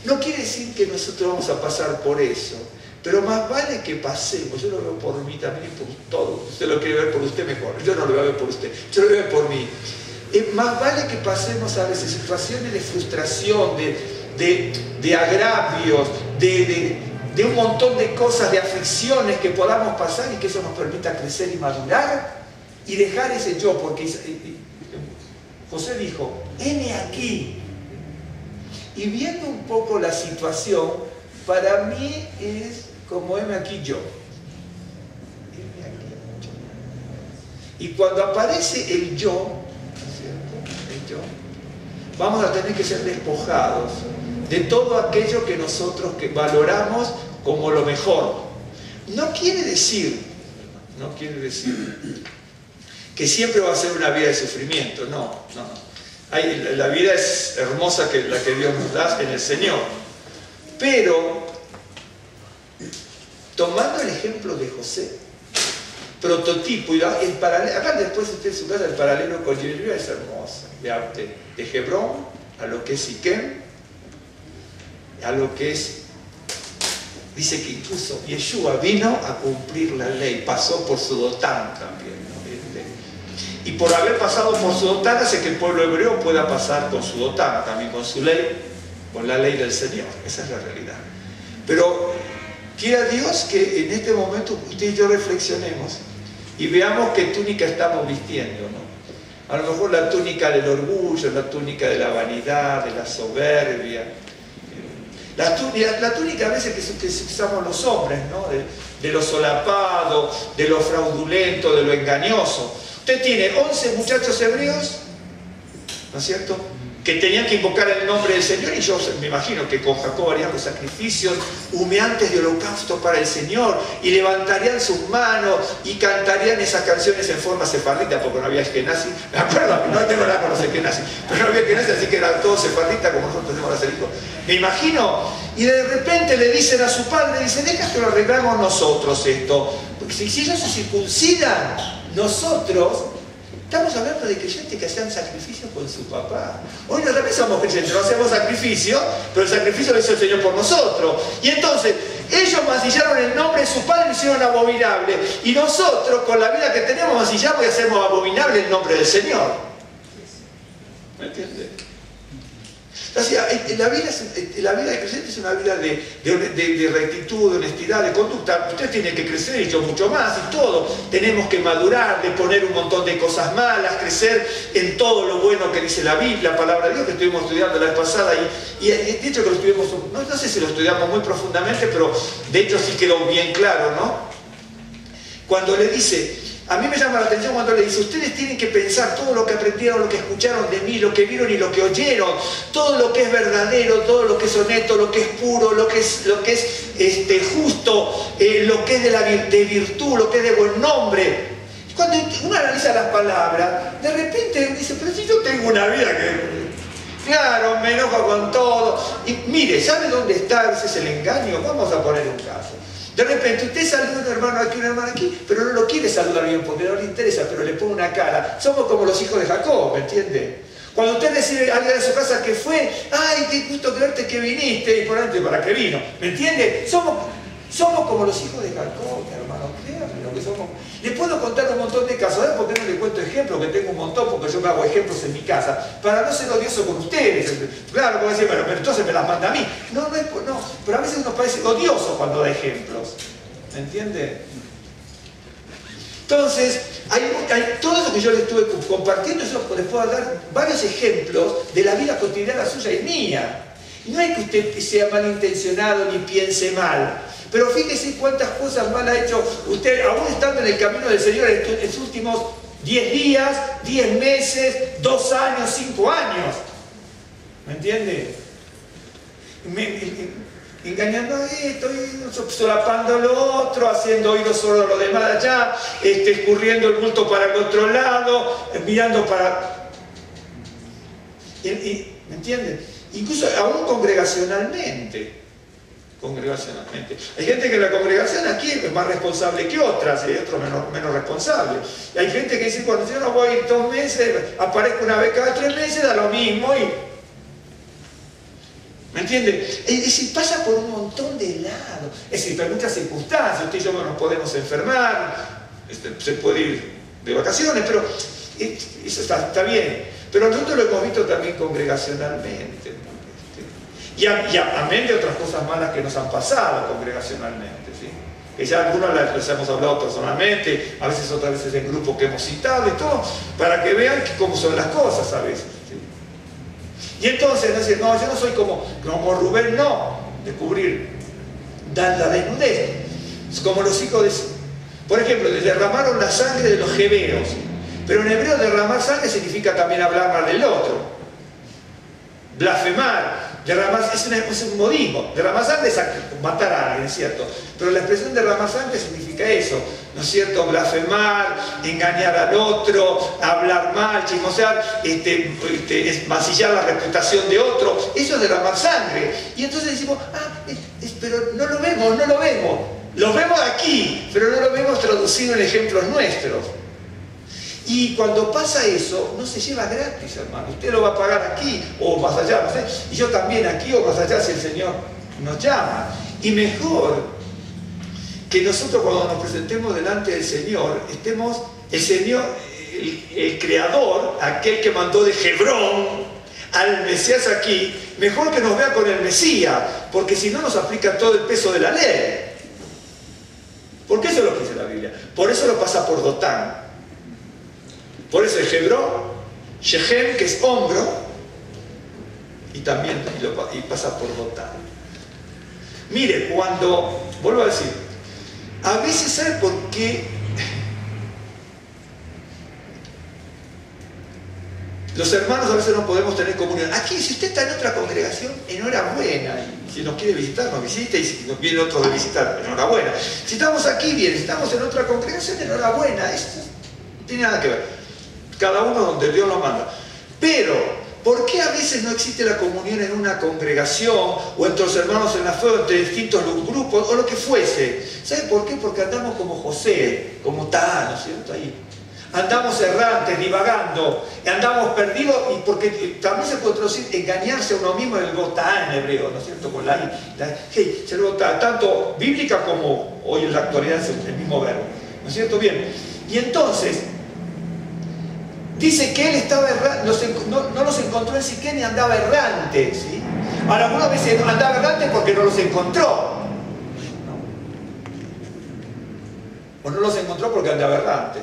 No quiere decir que nosotros vamos a pasar por eso, pero más vale que pasemos. Yo lo veo por mí también y por todo. Usted lo quiere ver por usted mejor. Yo no lo voy a ver por usted, yo lo voy a ver por mí. Más vale que pasemos a veces situaciones de frustración, de agravios, de un montón de cosas, de aflicciones que podamos pasar y que eso nos permita crecer y madurar y dejar ese yo, porque José dijo, heme aquí. Y viendo un poco la situación, para mí es como heme aquí yo. Heme aquí yo. Y cuando aparece el yo, ¿no es cierto? El yo, vamos a tener que ser despojados de todo aquello que nosotros valoramos como lo mejor. No quiere decir que siempre va a ser una vida de sufrimiento, no. La vida es hermosa, que la que Dios nos da en el Señor. Pero, tomando el ejemplo de José, prototipo, y el paralelo, acá después usted en su casa, el paralelo con Yeshua es hermoso. De Hebrón a lo que es Siquem, a lo que es, dice que incluso Yeshua vino a cumplir la ley, pasó por su Dotán también, ¿no? Y por haber pasado por su Dotán hace que el pueblo hebreo pueda pasar con su Dotán, también con su ley, con la ley del Señor. Esa es la realidad. Pero quiera Dios que en este momento usted y yo reflexionemos y veamos qué túnica estamos vistiendo, ¿no? A lo mejor la túnica del orgullo, la túnica de la vanidad, de la soberbia. La túnica a veces que usamos los hombres, ¿no? De lo solapado, de lo fraudulento, de lo engañoso. Usted tiene 11 muchachos hebreos, ¿no es cierto?, que tenían que invocar el nombre del Señor, y yo me imagino que con Jacob harían los sacrificios humeantes de holocausto para el Señor, y levantarían sus manos y cantarían esas canciones en forma sefardita, porque no había Ashkenazi. Me acuerdo, no tengo nada con los Ashkenazi, pero no había Ashkenazi, así que eran todos sefardita como nosotros tenemos las hijos. Me imagino, y de repente le dicen a su padre, dice, deja que lo arreglamos nosotros esto, porque si ellos se circuncidan, nosotros estamos hablando de creyentes que hacían sacrificios con su papá. Hoy no también somos creyentes, no hacemos sacrificio, pero el sacrificio lo hizo el Señor por nosotros. Y entonces, ellos mancillaron el nombre de su padre y lo hicieron abominable. Y nosotros, con la vida que tenemos, mancillamos y hacemos abominable el nombre del Señor. ¿Me entiendes? O sea, la vida de creyente es una vida de rectitud, de honestidad, de conducta. Usted tiene que crecer y yo mucho más y todo. Tenemos que madurar, de poner un montón de cosas malas, crecer en todo lo bueno que dice la Biblia, la palabra de Dios, que estuvimos estudiando la vez pasada. Y de hecho que lo estuvimos, no sé si lo estudiamos muy profundamente, pero de hecho sí quedó bien claro, ¿no? Cuando le dice... A mí me llama la atención cuando le dice, ustedes tienen que pensar todo lo que aprendieron, lo que escucharon de mí, lo que vieron y lo que oyeron, todo lo que es verdadero, todo lo que es honesto, lo que es puro, lo que es justo, lo que es de virtud, lo que es de buen nombre. Cuando uno analiza las palabras, de repente dice, pero si yo tengo una vida que... Claro, me enojo con todo. Y mire, ¿sabe dónde está a veces el engaño? Vamos a poner un caso. De repente usted saluda a un hermano aquí, un hermano aquí, pero no lo quiere saludar bien porque no le interesa, pero le pone una cara. Somos como los hijos de Jacob, ¿me entiende? Cuando usted recibe a alguien de su casa que fue, ¡ay, qué gusto verte que viniste! Y por antes, ¿para qué vino? ¿Me entiende? Somos como los hijos de Jacob, mi hermano, créanme lo que somos. Le puedo contar un montón de casos, ¿sabes por qué no le cuento ejemplos? Que tengo un montón, porque yo me hago ejemplos en mi casa, para no ser odioso con ustedes. Claro, como decir, pero entonces me las manda a mí. No, pero a veces uno parece odioso cuando da ejemplos. ¿Me entiende? Entonces, todo eso que yo les estuve compartiendo, yo les puedo dar varios ejemplos de la vida cotidiana suya y mía. No es que usted sea malintencionado ni piense mal. Pero fíjese cuántas cosas mal ha hecho usted, aún estando en el camino del Señor en sus últimos 10 días, 10 meses, 2 años, 5 años. ¿Me entiende? Engañando a esto, solapando lo otro, haciendo oídos sordos a lo demás de allá, escurriendo el bulto para el otro lado, mirando para... ¿Me entiende? Incluso aún congregacionalmente. Hay gente que en la congregación aquí es más responsable que otras y hay otros menos responsables. Y hay gente que dice, cuando yo no voy a ir 2 meses, aparezco una vez cada 3 meses, da lo mismo y... ¿Me entiende? Es decir, pasa por un montón de lados. Es decir, hay muchas circunstancias, usted y yo no nos podemos enfermar, se puede ir de vacaciones, pero eso está bien. Pero nosotros lo hemos visto también congregacionalmente. Y amén de otras cosas malas que nos han pasado congregacionalmente, ¿sí? Que ya algunas les hemos hablado personalmente, a veces otras veces en grupos que hemos citado y todo, para que vean cómo son las cosas a veces, ¿sí? Y entonces, no, yo no soy como Rubén, no, de cubrir, dan la desnudez. Es como los hijos de... Por ejemplo, derramaron la sangre de los jebeos, pero en hebreo derramar sangre significa también hablar mal del otro, blasfemar. Derramar es un modismo. Derramar sangre es matar a alguien, ¿es cierto? Pero la expresión derramar sangre significa eso, ¿no es cierto? Blasfemar, engañar al otro, hablar mal, chismosear, mancillar la reputación de otro. Eso es derramar sangre. Y entonces decimos, pero no lo vemos. Lo vemos aquí, pero no lo vemos traducido en ejemplos nuestros. Y cuando pasa eso, no se lleva gratis, hermano. Usted lo va a pagar aquí o más allá, no sé. Y yo también aquí o más allá si el Señor nos llama. Y mejor que nosotros cuando nos presentemos delante del Señor, estemos, el Señor, el Creador, aquel que mandó de Hebrón al Mesías aquí, mejor que nos vea con el Mesías, porque si no nos aplica todo el peso de la ley. Porque eso es lo que dice la Biblia. Por eso lo pasa por Dotán. Por eso es Hebrón, Shechem, que es hombro, y también y pasa por Dotán. Mire, vuelvo a decir, a veces, ¿sabe por qué? Los hermanos a veces no podemos tener comunión. Aquí, si usted está en otra congregación, enhorabuena. Y si nos quiere visitar, nos visita. Y si nos viene otro de visitar, enhorabuena. Si estamos aquí, bien. Si estamos en otra congregación, enhorabuena. Esto no tiene nada que ver. Cada uno donde Dios lo manda. Pero, ¿por qué a veces no existe la comunión en una congregación o entre los hermanos en la fe o entre distintos grupos o lo que fuese? ¿Sabe por qué? Porque andamos como José, como Taá, ¿no es cierto? Ahí. Andamos errantes, divagando, andamos perdidos y porque también se puede traducir engañarse a uno mismo en el Taá en hebreo, ¿no es cierto? Con tanto bíblica como hoy en la actualidad es el mismo verbo, ¿no es cierto? Bien, y entonces Dice que él estaba errante, no los encontró en Siquén y andaba errante, ¿sí? Ahora, algunas veces andaba errante porque no los encontró. O no los encontró porque andaba errante.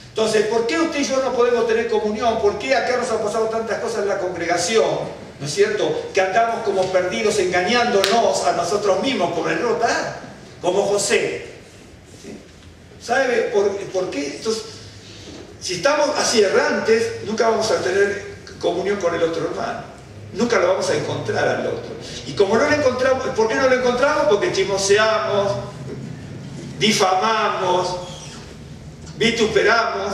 Entonces, ¿por qué usted y yo no podemos tener comunión? ¿Por qué acá nos han pasado tantas cosas en la congregación? ¿No es cierto? Que andamos como perdidos, engañándonos a nosotros mismos, como el Rota, como José. ¿Sí? ¿Sabe por qué? Entonces, si estamos así errantes, nunca vamos a tener comunión con el otro hermano. Nunca lo vamos a encontrar al otro. Y como no lo encontramos, ¿por qué no lo encontramos? Porque chismoseamos, difamamos, vituperamos,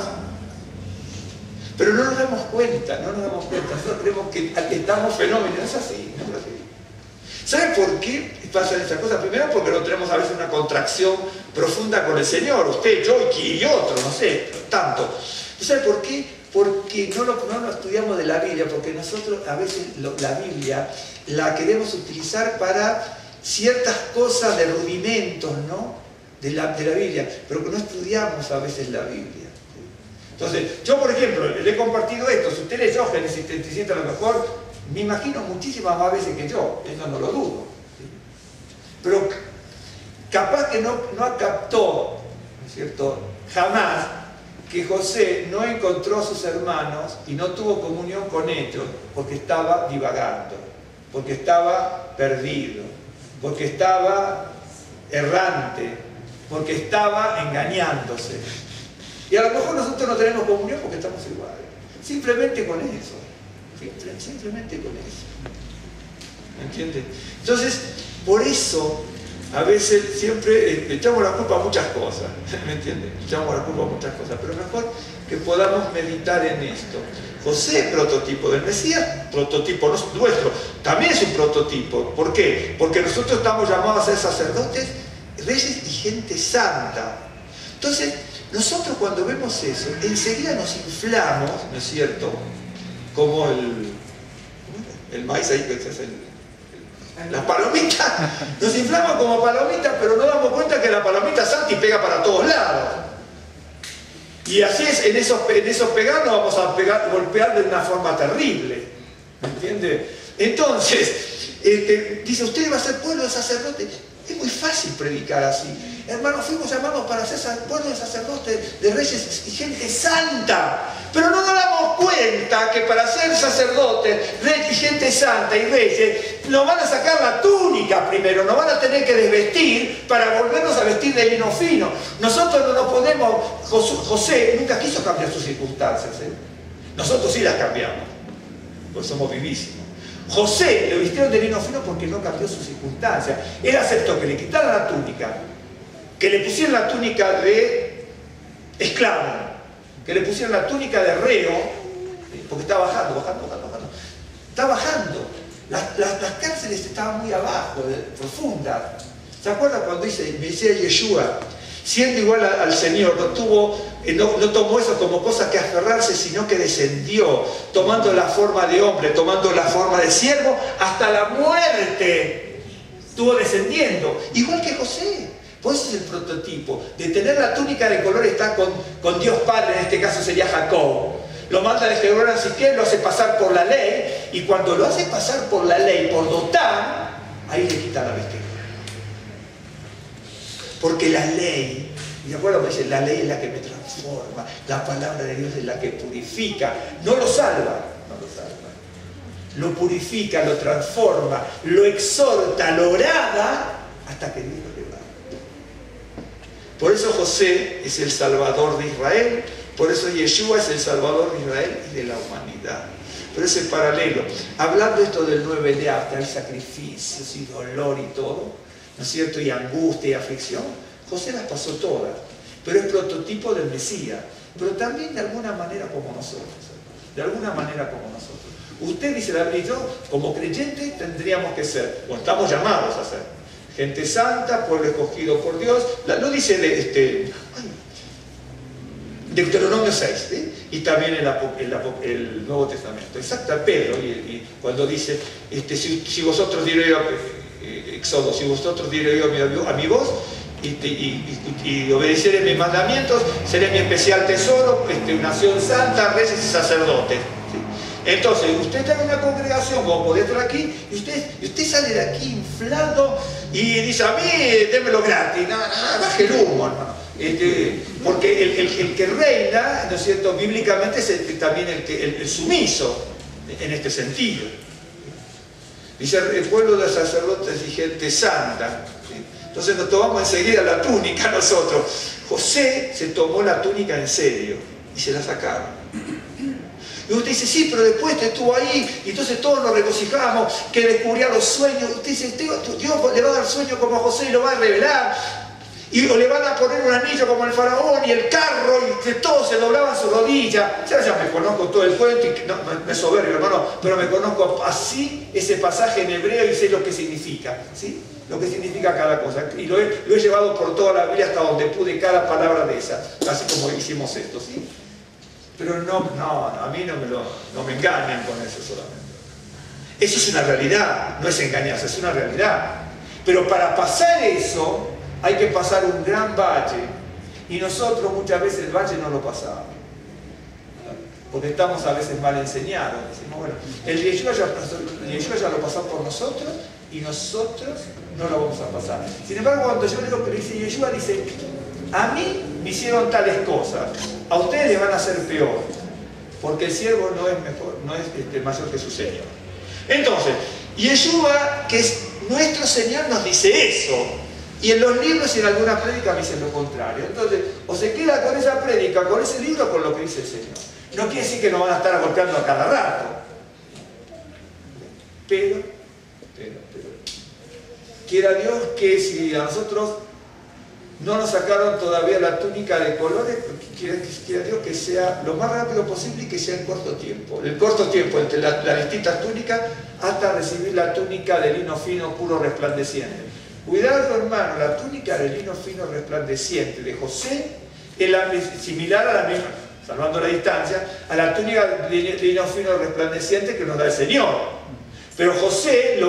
pero no nos damos cuenta, nosotros creemos que estamos fenómenos, no es así, no es así. ¿Saben por qué pasan estas cosas? Primero porque no tenemos a veces una contracción profunda con el Señor, usted, yo y otro, no sé, tanto. ¿Saben por qué? Porque no lo estudiamos de la Biblia, porque nosotros a veces la Biblia la queremos utilizar para ciertas cosas de rudimentos, ¿no? De la Biblia, pero que no estudiamos a veces la Biblia. Entonces, yo por ejemplo, le he compartido esto, si usted leyó Génesis 37 a lo mejor, me imagino muchísimas más veces que yo, eso no lo dudo. Pero capaz que no captó, ¿no es cierto?, jamás que José no encontró a sus hermanos y no tuvo comunión con ellos porque estaba divagando, porque estaba perdido, porque estaba errante, porque estaba engañándose. Y a lo mejor nosotros no tenemos comunión porque estamos iguales. Simplemente con eso. Simplemente con eso. ¿Me entiendes? Entonces, por eso, a veces siempre echamos la culpa a muchas cosas. ¿Me entiendes? Echamos la culpa a muchas cosas. Pero mejor que podamos meditar en esto. José, prototipo del Mesías, prototipo nuestro, también es un prototipo. ¿Por qué? Porque nosotros estamos llamados a ser sacerdotes, reyes y gente santa. Entonces, nosotros cuando vemos eso, enseguida nos inflamos, ¿no es cierto? Como el maíz ahí, que es la palomita. Nos inflamos como palomita, pero no damos cuenta que la palomita salta y pega para todos lados. Y así es, en esos pegar nos vamos a golpear de una forma terrible. ¿Me entiende? Entonces, dice, usted va a ser pueblo de sacerdotes. Es muy fácil predicar así. Hermanos, fuimos llamados para ser pueblo de sacerdotes, de reyes y gente santa. Pero no nos damos cuenta que para ser sacerdotes, reyes y gente santa y reyes, nos van a sacar la túnica primero, nos van a tener que desvestir para volvernos a vestir de lino fino. Nosotros no nos podemos... José nunca quiso cambiar sus circunstancias. Nosotros sí las cambiamos, pues somos vivísimos. José le vistieron de lino fino porque no cambió sus circunstancias. Él aceptó que le quitaran la túnica, que le pusieran la túnica de esclavo, que le pusieran la túnica de reo, porque está bajando. Está bajando. Las cárceles estaban muy abajo, profundas. ¿Se acuerdan cuando decía Yeshua? Siendo igual al Señor, no tomó eso como cosa que aferrarse, sino que descendió, tomando la forma de hombre, tomando la forma de siervo, hasta la muerte estuvo descendiendo, igual que José. Pues ese es el prototipo, de tener la túnica de color está con Dios Padre, en este caso sería Jacob. Lo manda de Jehová a Siquén, lo hace pasar por la ley, y cuando lo hace pasar por la ley, por Dotán, ahí le quita la vestidura. Porque la ley, y de acuerdo me dice, la ley es la que me transforma, la palabra de Dios es la que purifica, no lo salva, lo purifica, lo transforma, lo exhorta, lo grada, hasta que Dios lo levanta. Por eso José es el Salvador de Israel, por eso Yeshua es el Salvador de Israel y de la humanidad. Pero ese paralelo, hablando esto del 9 de Av, hay sacrificios y dolor y todo, ¿no es cierto? Y angustia y aflicción. José las pasó todas, pero es prototipo del Mesías, pero también de alguna manera como nosotros, de alguna manera como nosotros. Usted dice, David y yo, como creyentes tendríamos que ser, o estamos llamados a ser, gente santa, pueblo escogido por Dios. Lo dice Deuteronomio 6, ¿sí? Y también el Nuevo Testamento. Exacto, Pedro, y cuando dice, si vosotros diréis Éxodo, si vosotros diréis a mi voz, y obedeciere mis mandamientos, seré mi especial tesoro, nación santa, reyes y sacerdotes. ¿Sí? Entonces, usted está en una congregación, como podría estar aquí, y usted sale de aquí inflado y dice, a mí, démelo gratis, no, baje el humo, hermano. Porque el que reina, ¿no es cierto?, bíblicamente es también el sumiso, en este sentido. Dice, el pueblo de sacerdotes y gente santa. ¿Sí? Entonces nos tomamos enseguida la túnica nosotros. José se tomó la túnica en serio y se la sacaron. Y usted dice, sí, pero después estuvo ahí, y entonces todos nos regocijamos, que descubría los sueños. Usted dice, Dios le va a dar sueño como a José y lo va a revelar. Y o le van a poner un anillo como el faraón y el carro, y que todos se doblaban su rodilla. Ya me conozco todo el cuento, y no me soberbio, hermano, pero me conozco así ese pasaje en hebreo y sé lo que significa, ¿sí? Lo que significa cada cosa. Y lo he llevado por toda la Biblia hasta donde pude cada palabra de esa, así como hicimos esto, ¿sí? Pero no, a mí no me engañan con eso solamente. Eso es una realidad, no es engañarse, es una realidad. Pero para pasar eso, hay que pasar un gran valle, y nosotros muchas veces el valle no lo pasamos, porque estamos a veces mal enseñados. Decimos, bueno, el Yeshua ya lo pasó por nosotros, y nosotros no lo vamos a pasar. Sin embargo, cuando yo leo que dice Yeshua, dice, a mí me hicieron tales cosas, a ustedes les van a hacer peor, porque el siervo no es mejor, no es mayor que su Señor. Entonces, Yeshua, que es nuestro Señor, nos dice eso. Y en los libros y en algunas prédicas me dicen lo contrario. Entonces, o se queda con esa prédica, con ese libro, con lo que dice el Señor. No quiere decir que nos van a estar golpeando a cada rato. Pero, quiera Dios que si a nosotros no nos sacaron todavía la túnica de colores, quiera Dios que sea lo más rápido posible y que sea en corto tiempo. El corto tiempo entre las distintas túnicas hasta recibir la túnica de lino fino, puro, resplandeciente. Cuidado, hermano, la túnica de lino fino resplandeciente de José es similar a la misma, salvando la distancia, a la túnica de lino fino resplandeciente que nos da el Señor. Pero José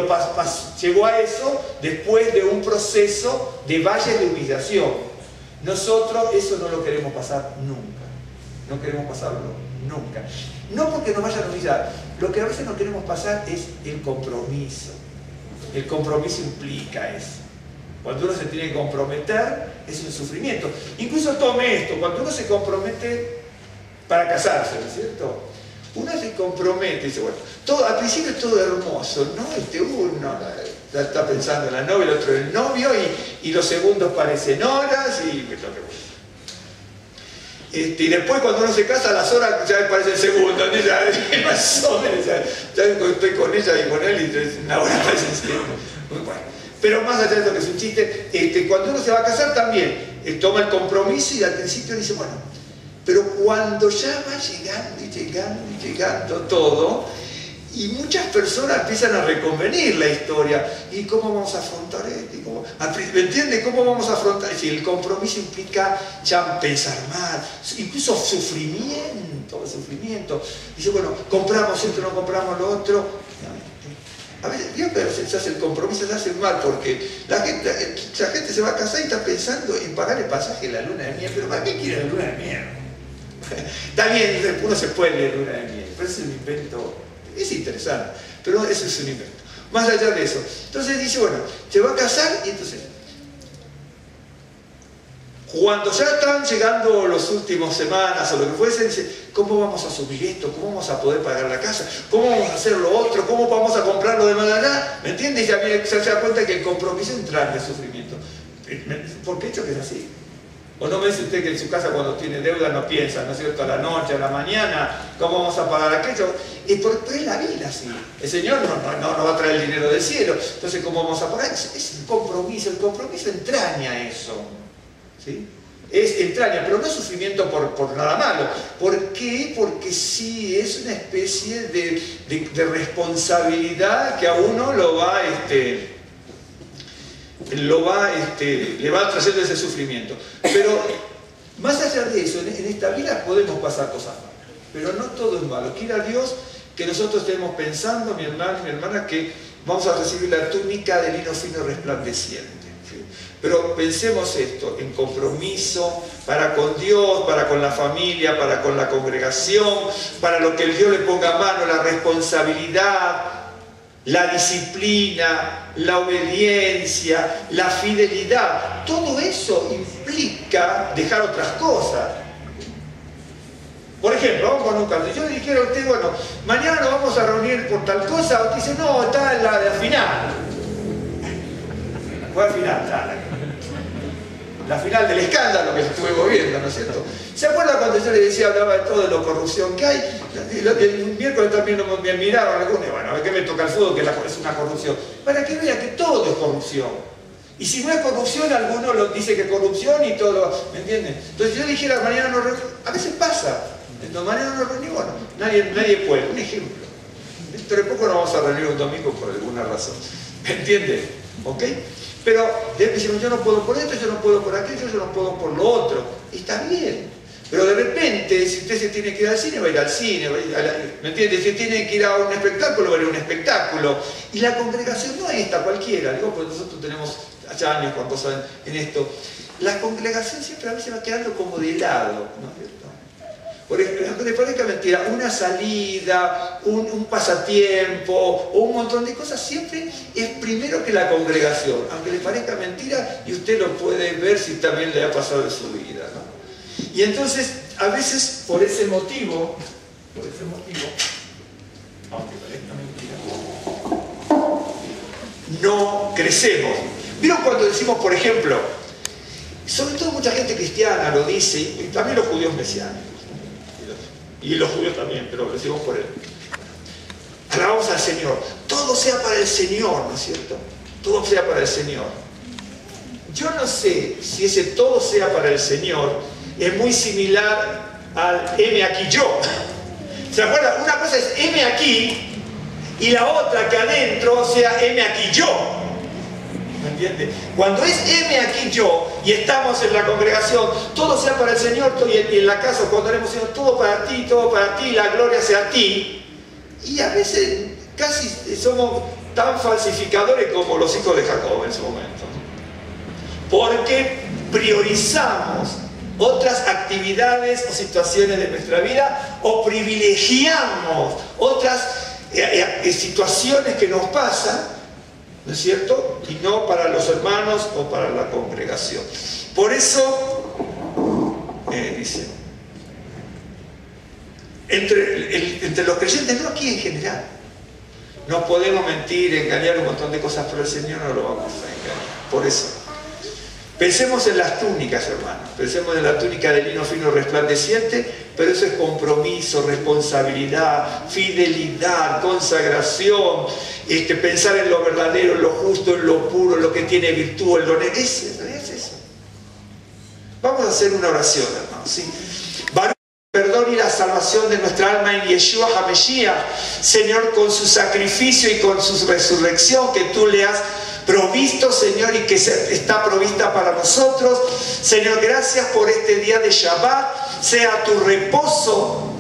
llegó a eso después de un proceso de valles de humillación. Nosotros eso no lo queremos pasar nunca. No queremos pasarlo nunca. No porque nos vayan a humillar. Lo que a veces no queremos pasar es el compromiso. El compromiso implica eso. Cuando uno se tiene que comprometer, es un sufrimiento. Incluso tome esto, cuando uno se compromete para casarse, ¿no es cierto? Uno se compromete y dice, bueno, al principio es todo hermoso, ¿no? Uno está pensando en la novia, el otro en el novio, y los segundos parecen horas, y después cuando uno se casa, a las horas ya parece el segundo, ¿no? Ya estoy con ella y con él, y una hora parece el segundo. Muy bueno. Pero más allá de lo que es un chiste, cuando uno se va a casar también toma el compromiso y al principio dice, bueno, pero cuando ya va llegando todo, y muchas personas empiezan a reconvenir la historia, ¿y cómo vamos a afrontar esto? ¿Me entiende? ¿Cómo vamos a afrontar? Es decir, el compromiso implica ya pensar mal, incluso sufrimiento. Dice, bueno, compramos esto, no compramos lo otro. A veces, pero se hace el compromiso, se hace mal, porque la gente se va a casar y está pensando en pagar el pasaje de la luna de miel. Pero ¿para qué quiere la luna de miel? Está bien, uno se puede leer luna de miel, pero es un invento, es interesante, pero eso es un invento. Más allá de eso, entonces dice, bueno, se va a casar y entonces, cuando ya están llegando las últimas semanas o lo que fuese, dice, ¿cómo vamos a subir esto? ¿Cómo vamos a poder pagar la casa? ¿Cómo vamos a hacer lo otro? ¿Cómo vamos a comprar lo de allá? ¿Me entiendes? Ya se da cuenta que el compromiso entra en el sufrimiento. ¿Por qué hecho que es así? ¿O no ve usted que en su casa cuando tiene deuda no piensa, ¿no es cierto? A la noche, a la mañana, ¿cómo vamos a pagar aquello? Es la vida así. El Señor no va a traer el dinero del cielo. Entonces, ¿cómo vamos a pagar? Es el compromiso entraña eso. ¿Sí? Entraña, pero no es sufrimiento por nada malo. ¿Por qué? Porque sí es una especie de responsabilidad que a uno le va trayendo ese sufrimiento. Pero más allá de eso, en esta vida podemos pasar cosas malas, pero no todo es malo. Quiera Dios que nosotros estemos pensando, mi hermano, mi hermana, que vamos a recibir la túnica de lino fino resplandeciente. ¿Sí? Pero pensemos esto, en compromiso para con Dios, para con la familia, para con la congregación, para lo que el Dios le ponga a mano, la responsabilidad, la disciplina, la obediencia, la fidelidad. Todo eso implica dejar otras cosas. Por ejemplo, vamos con un caso. Yo le dijera a usted, bueno, mañana nos vamos a reunir por tal cosa. Usted dice, no, está en la final. Fue al final, está la final del escándalo que estuvimos viendo, ¿no es cierto? ¿Se acuerda cuando yo le decía, hablaba de todo de la corrupción que hay? El miércoles también me miraron algunos, bueno, a ver qué me toca el fútbol, que es una corrupción. Para que vea que todo es corrupción. Y si no es corrupción, alguno lo dice que es corrupción y todo, ¿me entienden? Entonces yo dijera, mañana nos reunimos, a veces pasa. Entonces mañana nos reunimos, bueno, nadie puede, un ejemplo. Dentro de poco nos vamos a reunir un domingo por alguna razón. ¿Me entienden? ¿Ok? Pero decimos, yo no puedo por esto, yo no puedo por aquello, yo no puedo por lo otro. Y está bien. Pero de repente, si usted se tiene que ir al cine, va a ir al cine. ¿Me entiende? Si tiene que ir a un espectáculo, va a ir a un espectáculo. Y la congregación no es esta cualquiera. Digo, porque nosotros tenemos ya años con cosas en esto. La congregación siempre a veces va quedando como de lado, ¿no es cierto? Por ejemplo, aunque le parezca mentira, una salida, un pasatiempo o un montón de cosas siempre es primero que la congregación, aunque le parezca mentira, y usted lo puede ver si también le ha pasado en su vida, ¿no? Y entonces, a veces, por ese motivo, aunque parezca mentira, no crecemos. ¿Vieron cuando decimos, por ejemplo, sobre todo mucha gente cristiana lo dice, y también los judíos mesiánicos, y los judíos también, pero lo decimos por él. Alabamos al Señor. Todo sea para el Señor, ¿no es cierto? Todo sea para el Señor. Yo no sé si ese todo sea para el Señor es muy similar al heme aquí yo. ¿Se acuerdan? Una cosa es heme aquí y la otra que adentro sea heme aquí yo. ¿Me entiende? Cuando es heme aquí yo y estamos en la congregación, todo sea para el Señor, y en la casa cuando haremos Señor, todo para ti, la gloria sea a ti. Y a veces casi somos tan falsificadores como los hijos de Jacob en su momento. Porque priorizamos otras actividades o situaciones de nuestra vida, o privilegiamos otras situaciones que nos pasan, ¿no es cierto? Y no para los hermanos o para la congregación. Por eso, dice, entre los creyentes, no aquí en general, no podemos mentir, engañar un montón de cosas, pero el Señor no lo vamos a engañar. Por eso, pensemos en las túnicas, hermanos. Pensemos en la túnica de lino fino resplandeciente, pero eso es compromiso, responsabilidad, fidelidad, consagración, pensar en lo verdadero, en lo justo, en lo puro, en lo que tiene virtud, en lo negro. Es eso. Vamos a hacer una oración, hermanos. ¿Sí? Perdón y la salvación de nuestra alma en Yeshua HaMashiach, Señor, con su sacrificio y con su resurrección que tú le has provisto, Señor, y que está provista para nosotros. Señor, gracias por este día de Shabbat. Sea tu reposo,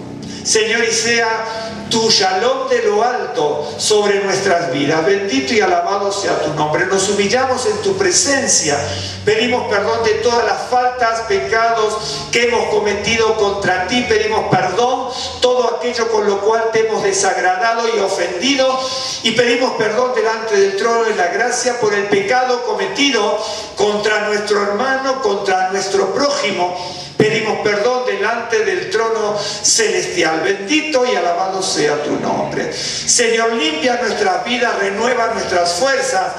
Señor, y sea tu shalom de lo alto sobre nuestras vidas. Bendito y alabado sea tu nombre. Nos humillamos en tu presencia. Pedimos perdón de todas las faltas, pecados que hemos cometido contra ti. Pedimos perdón todo aquello con lo cual te hemos desagradado y ofendido. Y pedimos perdón delante del trono de la gracia por el pecado cometido contra nuestro hermano, contra nuestro prójimo. Pedimos perdón delante del trono celestial. Bendito y alabado sea tu nombre. Señor, limpia nuestras vidas, renueva nuestras fuerzas.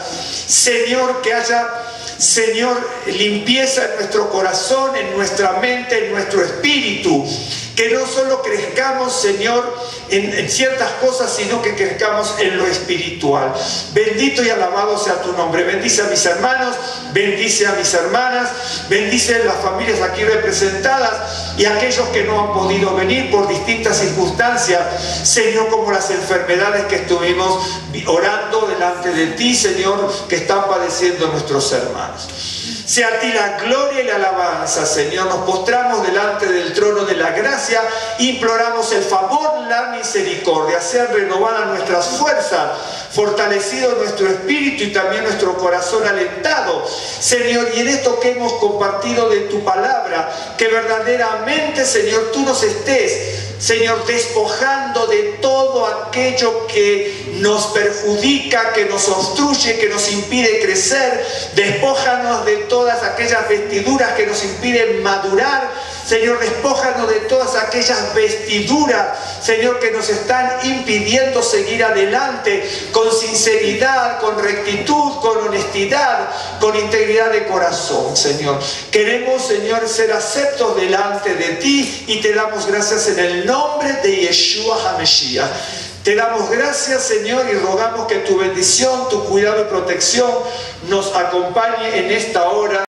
Señor, que haya, Señor, limpieza en nuestro corazón, en nuestra mente, en nuestro espíritu. Que no solo crezcamos, Señor, en ciertas cosas, sino que crezcamos en lo espiritual. Bendito y alabado sea tu nombre. Bendice a mis hermanos, bendice a mis hermanas, bendice a las familias aquí representadas y a aquellos que no han podido venir por distintas circunstancias, Señor, como las enfermedades que estuvimos orando delante de ti, Señor, que están padeciendo nuestros hermanos. Sea a ti la gloria y la alabanza, Señor. Nos postramos delante del trono de la gracia, imploramos el favor, la misericordia. Sean renovadas nuestras fuerzas, fortalecido nuestro espíritu y también nuestro corazón alentado, Señor. Y en esto que hemos compartido de tu palabra, que verdaderamente, Señor, tú nos estés, Señor, despojando de todo aquello que nos perjudica, que nos obstruye, que nos impide crecer. Despójanos de todas aquellas vestiduras que nos impiden madurar. Señor, despójanos de todas aquellas vestiduras, Señor, que nos están impidiendo seguir adelante con sinceridad, con rectitud, con honestidad, con integridad de corazón, Señor. Queremos, Señor, ser aceptos delante de ti y te damos gracias en el nombre de Yeshua HaMashiach. Te damos gracias, Señor, y rogamos que tu bendición, tu cuidado y protección nos acompañe en esta hora.